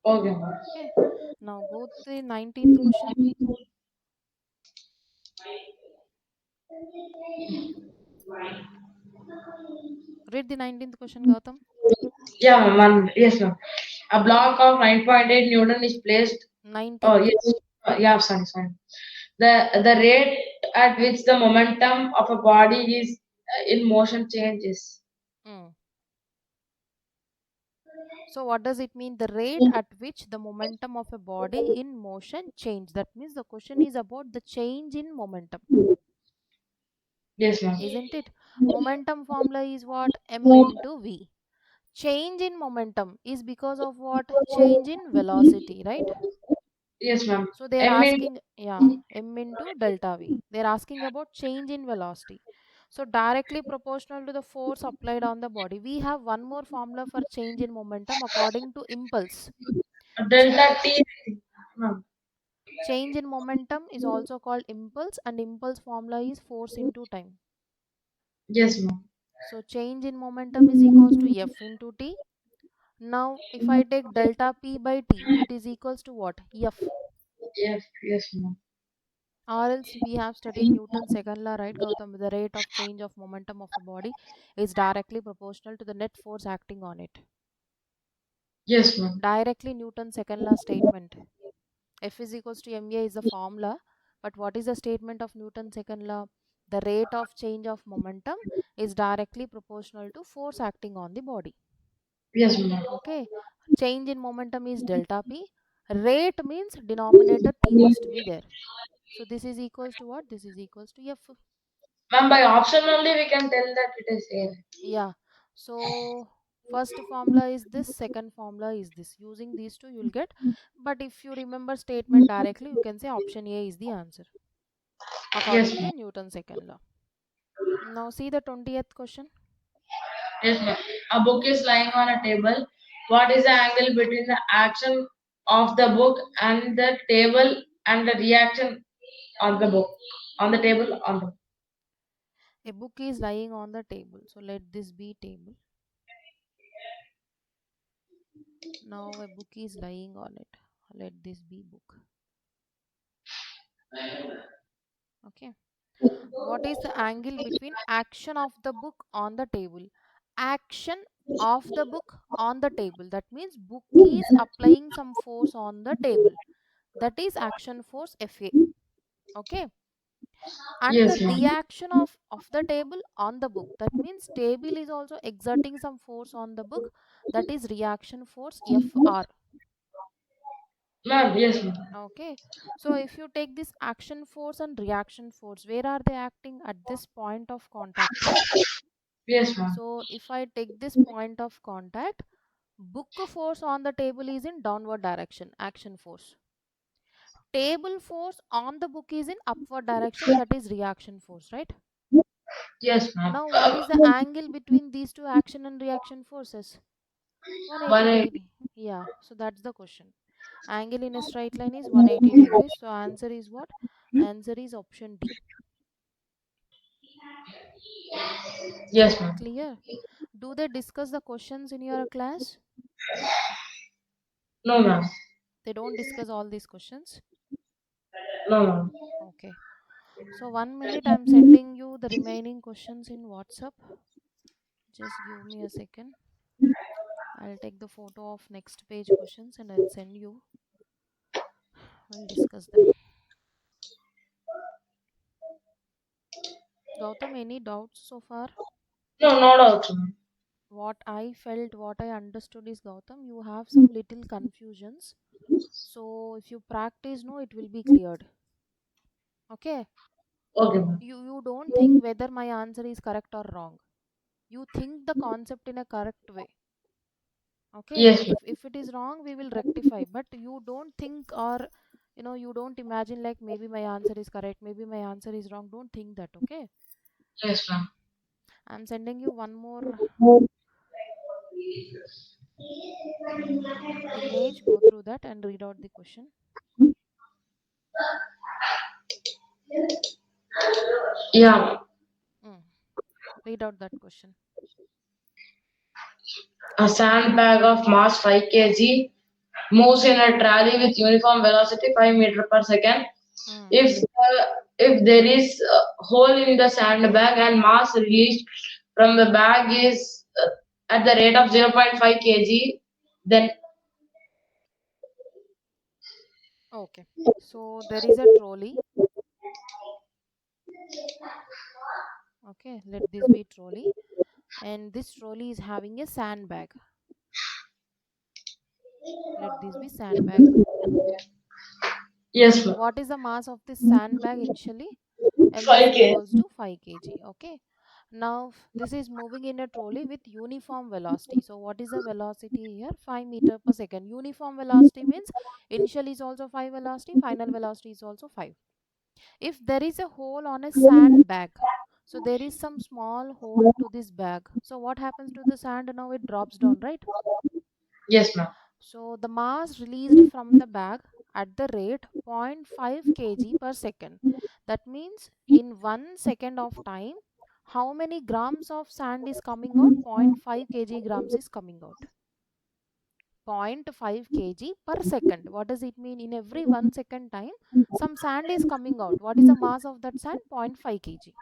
Okay, ma'am. Okay. Now go to the 19th question. Read the 19th question, Gautam. Yeah, ma'am. Yes, ma'am. A block of 9.8 Newton is placed. Oh, 19th. yes. Yeah, sorry, sorry. The rate at which the momentum of a body is in motion changes. Mm. So what does it mean? The rate at which the momentum of a body in motion change. That means the question is about the change in momentum, Yes, ma'am. isn't it? Momentum formula is what? M into V. Change in momentum is because of what? Change in velocity, right? Yes, ma'am. So they are M in, asking, yeah, M into delta V. They are asking about change in velocity. So directly proportional to the force applied on the body. We have one more formula for change in momentum according to impulse. Ch- delta T. Ma'am. Change in momentum is also called impulse, and impulse formula is force into time. Yes, ma'am. So change in momentum is equals to F into T. Now if I take delta P by T, it is equals to what? F. Yes, yes, ma'am. Or else we have studied Newton's second law, right, Gautam? The rate of change of momentum of a body is directly proportional to the net force acting on it. Yes, ma'am. Directly Newton's second law statement. F is equals to ma is the formula, but what is the statement of Newton's second law? The rate of change of momentum is directly proportional to force acting on the body. Yes, ma'am. Okay, change in momentum is delta p. Rate means denominator t must be there. So this is equals to what? This is equals to F. Ma'am, by option only we can tell that it is air. Yeah. So first formula is this, second formula is this. Using these two, you'll get. But if you remember statement directly, you can say option A is the answer Yes, according ma'am. to Newton's second law. Now see the 20th question. Yes, ma'am. A book is lying on a table. What is the angle between the action of the book and the table and the reaction on the book? On the table, on the A book is lying on the table. So let this be table. Now a book is lying on it. Let this be book. Okay. What is the angle between action of the book on the table? Action of the book on the table. That means book is applying some force on the table. That is action force FA. Okay. And the Yes, ma'am. reaction of the table on the book. That means table is also exerting some force on the book. That is reaction force FR. Ma'am, yes, ma'am. Okay. So if you take this action force and reaction force, where are they acting? At this point of contact, right? Yes, ma'am. So if I take this point of contact, book force on the table is in downward direction, action force. Table force on the book is in upward direction, that is reaction force, right? Yes, ma'am. Now what is the angle between these two action and reaction forces? 180 180. degree. Yeah, so that's the question. Angle in a straight line is 180 degrees. So answer is what? Answer is option D. Yes, ma'am. Clear? Do they discuss the questions in your class? No, ma'am. They don't discuss all these questions. No, ma'am. Okay. So 1 minute, I'm sending you the remaining questions in WhatsApp. Just give me a second. I'll take the photo of next page questions and I'll send you. We'll discuss them. Gautam, any doubts so far? No, not also. What I felt, what I understood is, Gautam, you have some little confusions. So if you practice, no, it will be cleared. Okay? Okay, ma'am. You don't think whether my answer is correct or wrong. You think the concept in a correct way. Okay? Yes, ma'am. If it is wrong, we will rectify. But you don't think, or you don't imagine like maybe my answer is correct, maybe my answer is wrong. Don't think that. Okay? Yes, ma'am. I'm sending you one more image. Go through that and read out the question. Yeah, Mm. Read out that question. a sandbag of mass 5 kg moves in a trolley with uniform velocity 5 meter per second. Mm. If there is a hole in the sandbag and mass released from the bag is at the rate of 0.5 kg, then Okay. So there is a trolley. Okay. Let this be trolley. And this trolley is having a sandbag. Let this be sandbag. yes, ma'am. What is the mass of this sandbag initially? M is 5 kg. equals to 5 kg. Okay. Now this is moving in a trolley with uniform velocity. So what is the velocity here? 5 meter per second. Uniform velocity means initial is also 5 velocity, final velocity is also 5. If there is a hole on a sandbag, so there is some small hole to this bag. So what happens to the sand? Now it drops down, right? Yes, ma'am. So the mass released from the bag at the rate 0.5 kg per second. That means in 1 second of time, how many grams of sand is coming out? 0.5 kg is coming out. 0.5 kg per second. What does it mean? In every 1 second time, some sand is coming out. What is the mass of that sand? 0.5 kg.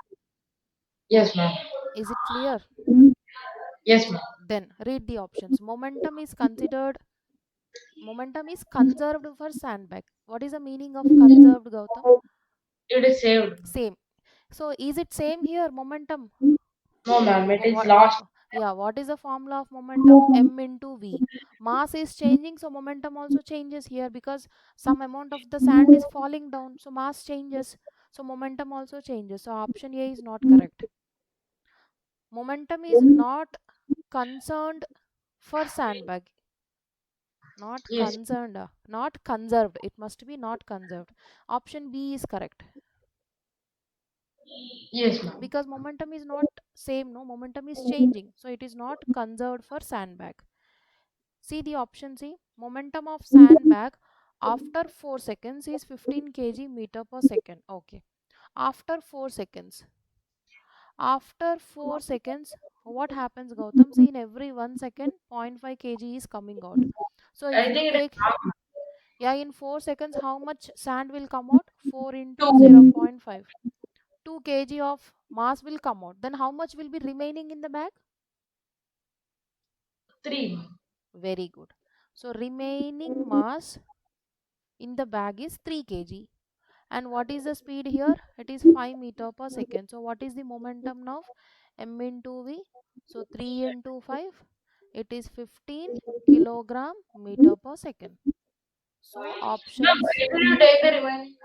Yes, ma'am. Is it clear? Yes, ma'am. Then read the options. Momentum is conserved for sandbag. What is the meaning of conserved, Gautam? It is saved. Same. So is it same here? Momentum. No, ma'am. It is What? lost. Yeah. What is the formula of momentum? M into V. Mass is changing, so momentum also changes here because some amount of the sand is falling down. So mass changes. So momentum also changes. So option A is not correct. Momentum is not concerned for sandbag. Not Yes. concerned. Not conserved. It must be not conserved. Option B is correct. Yes, ma'am. Because momentum is not same, no, momentum is changing, so it is not conserved for sandbag. See the option C. Momentum of sandbag after 4 seconds is 15 kg meter per second. Okay. After 4 seconds. After 4 seconds, what happens, Gautam? See, in every 1 second, 0.5 kg is coming out. So if I you think it is take, wrong. yeah, in 4 seconds, how much sand will come out? 4 into Two, 0.5. 2 kg of mass will come out. Then how much will be remaining in the bag? three. Very good. So remaining mass in the bag is 3 kg. And what is the speed here? It is 5 meter per second. So what is the momentum now? M into V. So 3 into 5. It is 15 kilogram meter per second. So Ma'am, options, where will you take the remaining?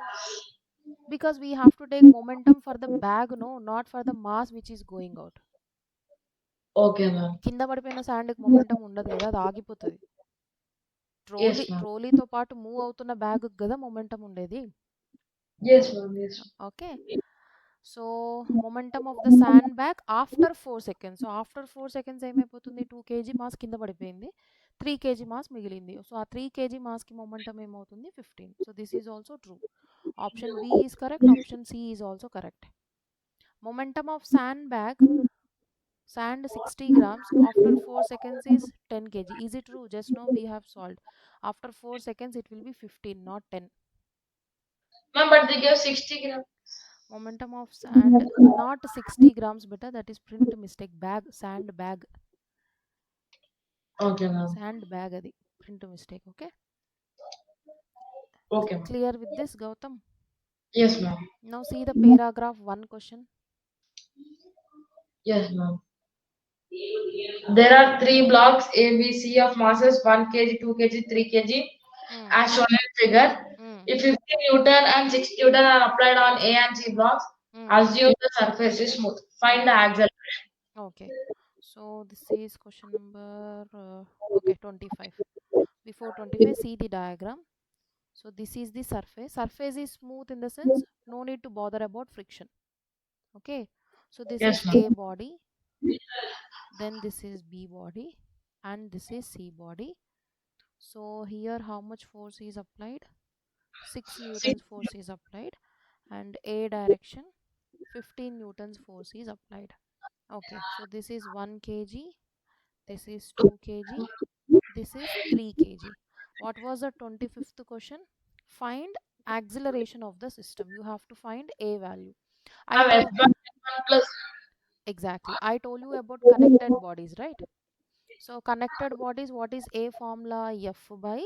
because we have to take momentum for the bag, no, not for the mass which is going out. Okay, ma'am. కింద పడిపోయిన శాండ్కి momentum ఉండదు కదా, అది ఆగిపోతుంది. Yes, ma'am. ట్రోలీతో పాటు move అవుతున్న bag కదా momentum ఉండేది. Yes, ma'am. Yes. Okay. So momentum of the sand bag after 4 seconds. So after 4 seconds ఏమైపోతుంది? 2 కేజీ మాస్ కింద పడిపోయింది, 3 కేజీ మాస్ మిగిలింది. సో ఆ 3 కేజీ మాస్కి మొమెంటమ్ ఏమవుతుంది? 15. So this is also true. Option B is correct. Option C is also correct. Momentum of sand 60 grams after 4 seconds is 10 kg. Is it true? Just now we have solved. After 4 seconds it will be 15, not 10. Ma'am, but they gave 60 grams. Momentum of sand, not 60 grams better, that is print mistake. Bag, sand bag. Okay, ma'am. Sand bag adi. Print mistake, okay? Okay, ma'am. Clear with this, Gautam? Yes, ma'am. Now see the paragraph 1 question. Yes, ma'am. There are three blocks A, B, C of masses 1 kg, 2 kg, 3 kg Hmm. as shown in figure. Hmm. If 50 Newton and 6 Newton are applied on A and C blocks, Hmm. assume the surface is smooth. Find the Okay. acceleration. Okay. So this is question number okay, 25. Before 25, see the diagram. So this is the surface. Surface is smooth in the sense no need to bother about friction. Okay. So this is Yes, ma'am. A body, then this is B body, and this is C body. So here how much force is applied? 6 See, newtons force is applied, and A direction 15 newtons force is applied. Okay, so this is 1 kg, this is 2 kg, this is 3 kg. What was the 25th question? Find acceleration of the system. You have to find A value. I have told F1 plus. exactly. I told you about connected bodies, right? So connected bodies, what is A formula? F by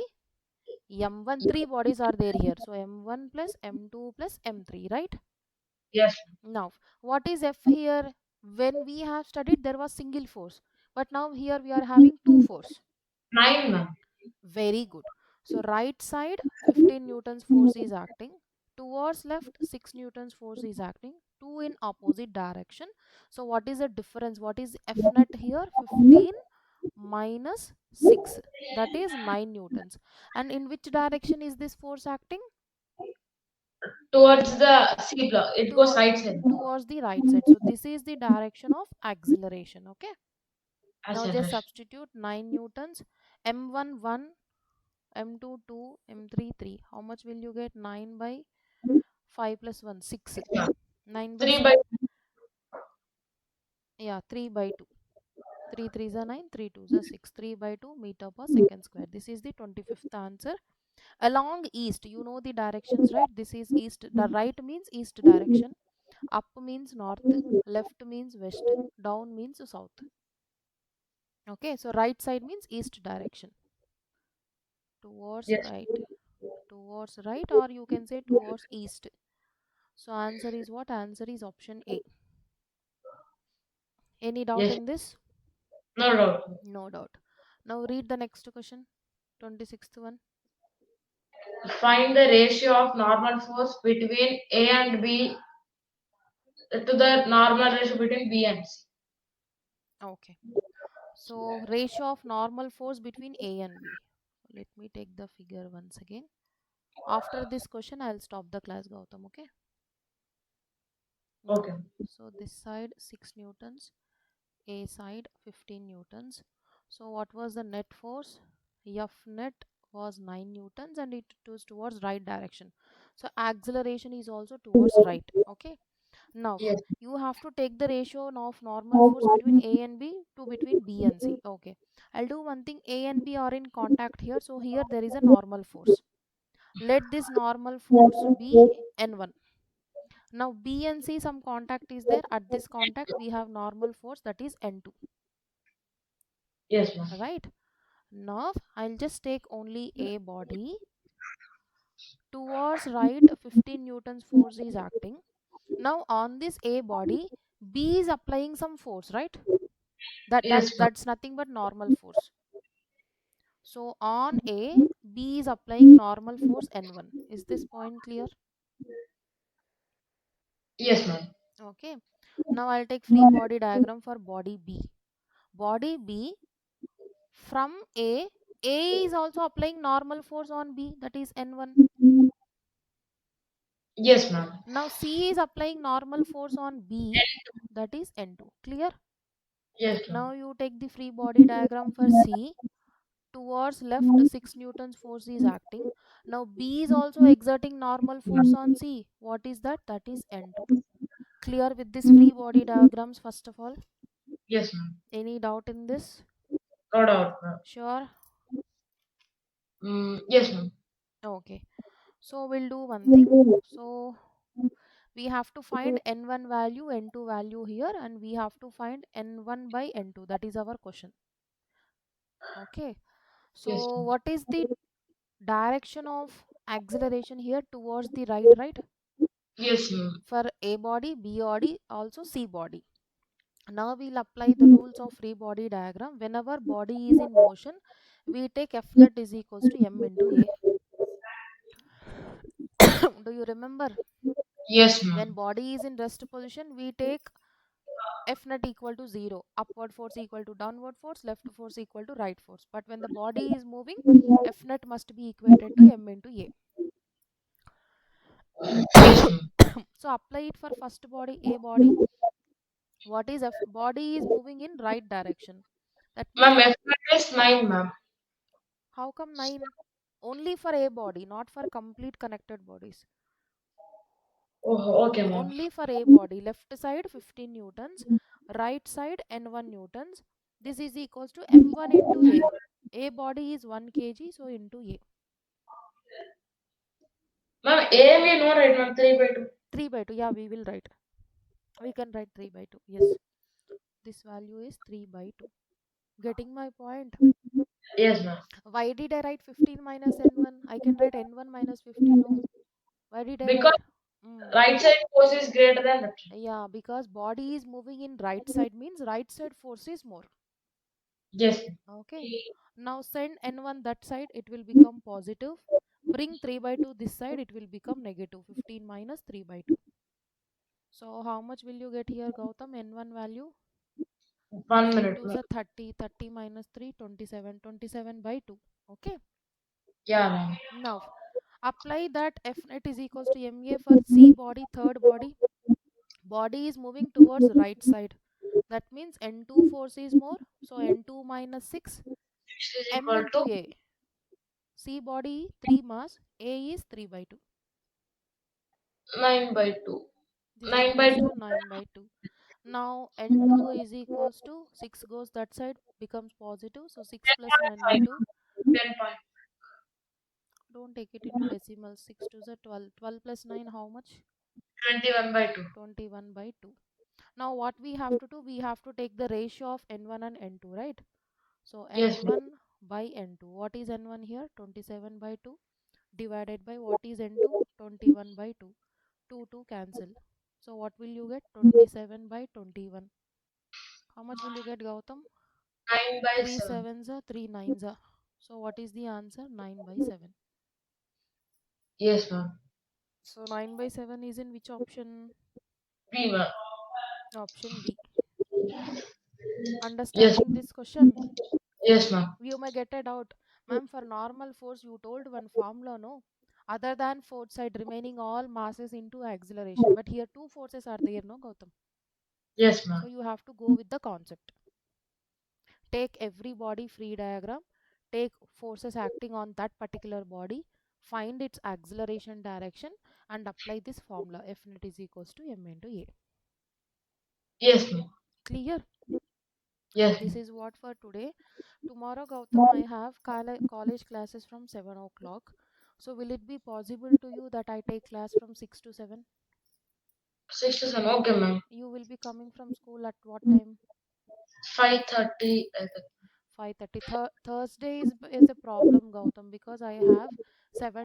M1. Three bodies are there here. So M1 plus M2 plus M3, right? Yes, Now, what is F here? When we have studied, there was single force. But now here we are having two force. 9, ma'am. Very good. So right side 15 newtons force is acting. Towards left 6 newtons force is acting. Two in opposite direction. So what is the difference? What is F net here? 15 minus 6. That is 9 newtons. And in which direction is this force acting? Towards the C block, it goes Toward, right side. towards the right side. So this is the direction of acceleration. Okay. Now just Acceleration. substitute 9 newtons. M1 1, M2 2, M3 3. How much will you get? 9 by 5 plus 1, 6. 9 by 3 6. by Yeah, 3 by 2. 3 3 is a 9, 3 2 is a 6. 3 by 2 meter per second square. This is the 25th answer. Along east, you know the directions, right? This is east. The right means east direction. Up means north. Left means west. Down means south. Okay, so right side means east direction. Towards yes, right. Towards right, or you can say towards east. So answer is what? Answer is option A. Any doubt yes. in this? No doubt. No doubt. Now read the next question. 26th one. Find the ratio of normal force between A and B to the normal ratio between B and C. Okay. So ratio of normal force between A and B. Let me take the figure once again. After this question, I'll stop the class, Gautam. Okay. Now, Okay. so this side 6 newtons, A side 15 newtons. So what was the net force? F net was 9 newtons and it was towards right direction. So acceleration is also towards right. Okay. Now Yes. you have to take the ratio of normal force between A and B to between B and C. Okay. I'll do one thing. A and B are in contact here. So here there is a normal force. Let this normal force be N1. Now B and C some contact is there. At this contact we have normal force, that is N2. Yes, ma'am. Right. Now I'll just take only A body. Towards right 15 newtons force is acting. Now on this A body, B is applying some force, right? Yes, ma'am. That's nothing but normal force. So on A, B is applying normal force N1. Is this point clear? Yes, ma'am. Okay. Now I'll take free body diagram for body B. Body B, from A is also applying normal force on B, that is N1. Yes, ma'am. Now C is applying normal force on B, that is N2. Clear? Yes, ma'am. Now you take the free body diagram for C. Towards left 6 newtons force is acting. Now B is also exerting normal force on C. What is that? That is N2. Clear with this free body diagrams first of all? Yes, ma'am. Any doubt in this? No doubt, ma'am. Sure. Yes, ma'am. Okay. So we'll do one thing. So We have to find n1 value, n2 value here, and we have to find n1 by n2. That is our question. Okay. Yes, So ma'am. what is the direction of acceleration here? Towards the right, right? Yes, ma'am. For A body, B body, also C body. Now we'll apply the rules of free body diagram. Whenever body is in motion, we take F net is equals to m into A. Do you remember? Yes, When ma'am. body is in rest position, we take F net equal to 0, upward force equal to downward force, left force equal to right force. But when the body is moving, F net must be equated to m into A. Yes, ma'am. So apply it for first body, A body. What is F? Body is moving in right direction. That means Ma'am, F is 9, ma'am. how come 9? Only for A body, not for complete connected bodies. Oh, okay, ma'am. Only for A body. Left side 15 newtons, right side n1 newtons. This is equals to m1 into A. A body is 1 kg, so into A. Ma'am, A we know, right, ma'am? 3 by 2. 3 by 2. Yeah, we will write. We can write 3 by 2. Yes. This value is 3 by 2. Getting my point? Yes, ma'am. Why did I write 15 minus n1? I can write n1 minus 15. No. Why did I Because write? Mm. right side force is greater than left side. Yeah, because body is moving in right side means right side force is more. Yes, Okay. Now send n1 that side, it will become positive. Bring 3 by 2 this side, it will become negative. 15 minus 3 by 2. So how much will you get here, Gautam? N1 value? 1 15 minute, to ma'am. the 30. 30 minus 3, 27. 27 by 2. Okay. Yeah, ma'am. Now apply that F net is equals to MA for C body, third body. Body is moving towards right side. That means N2 force is more. So N2 minus 6 X is M equal into to A. C body 3 mass, A is 3 by 2. 9 by 2. This is 9 by equals 2, to 9 by 2. Now N2 is equals to 6 goes that side becomes positive. So 6 plus 9 by 10.5. 2. 10 point. Don't take it into decimals. 6 to the 12. 12 plus 9 how much? 21 by 2. 21 by 2. Now what we have to do? We have to take the ratio of N1 and N2, right? So Yes, ma'am. N1 by N2. What is N1 here? 27 by 2 divided by what is N2? 21 by 2. 2 cancel. So what will you get? 27 by 21. How much will you get, Gautam? 9 by 3 7. sevens are 3 nines are. So what is the answer? 9 by 7. Yes, ma'am. So 9 by 7 is in which option? B, ma'am. Option B. Yes, Understanding this question? yes, ma'am. You may get a doubt. Ma'am, for normal force, you told one formula, no? Other than force side, remaining all masses into acceleration. But here two forces are there, no, Gautam? Yes, So ma'am. you have to go with the concept. Take every body free diagram, take forces acting on that particular body, find its acceleration direction, and apply this formula. F net is equals to m into A. Yes, ma'am. Clear? So Yes, this ma'am. is what for today. Tomorrow, Gautam, I have college classes from 7 o'clock. So will it be possible to you that I take class from 6 to 7? 6 to 7. Okay, ma'am. You will be coming from school at what time? 5:30. 5:30. Thursday is a problem, Gautam, because I have 7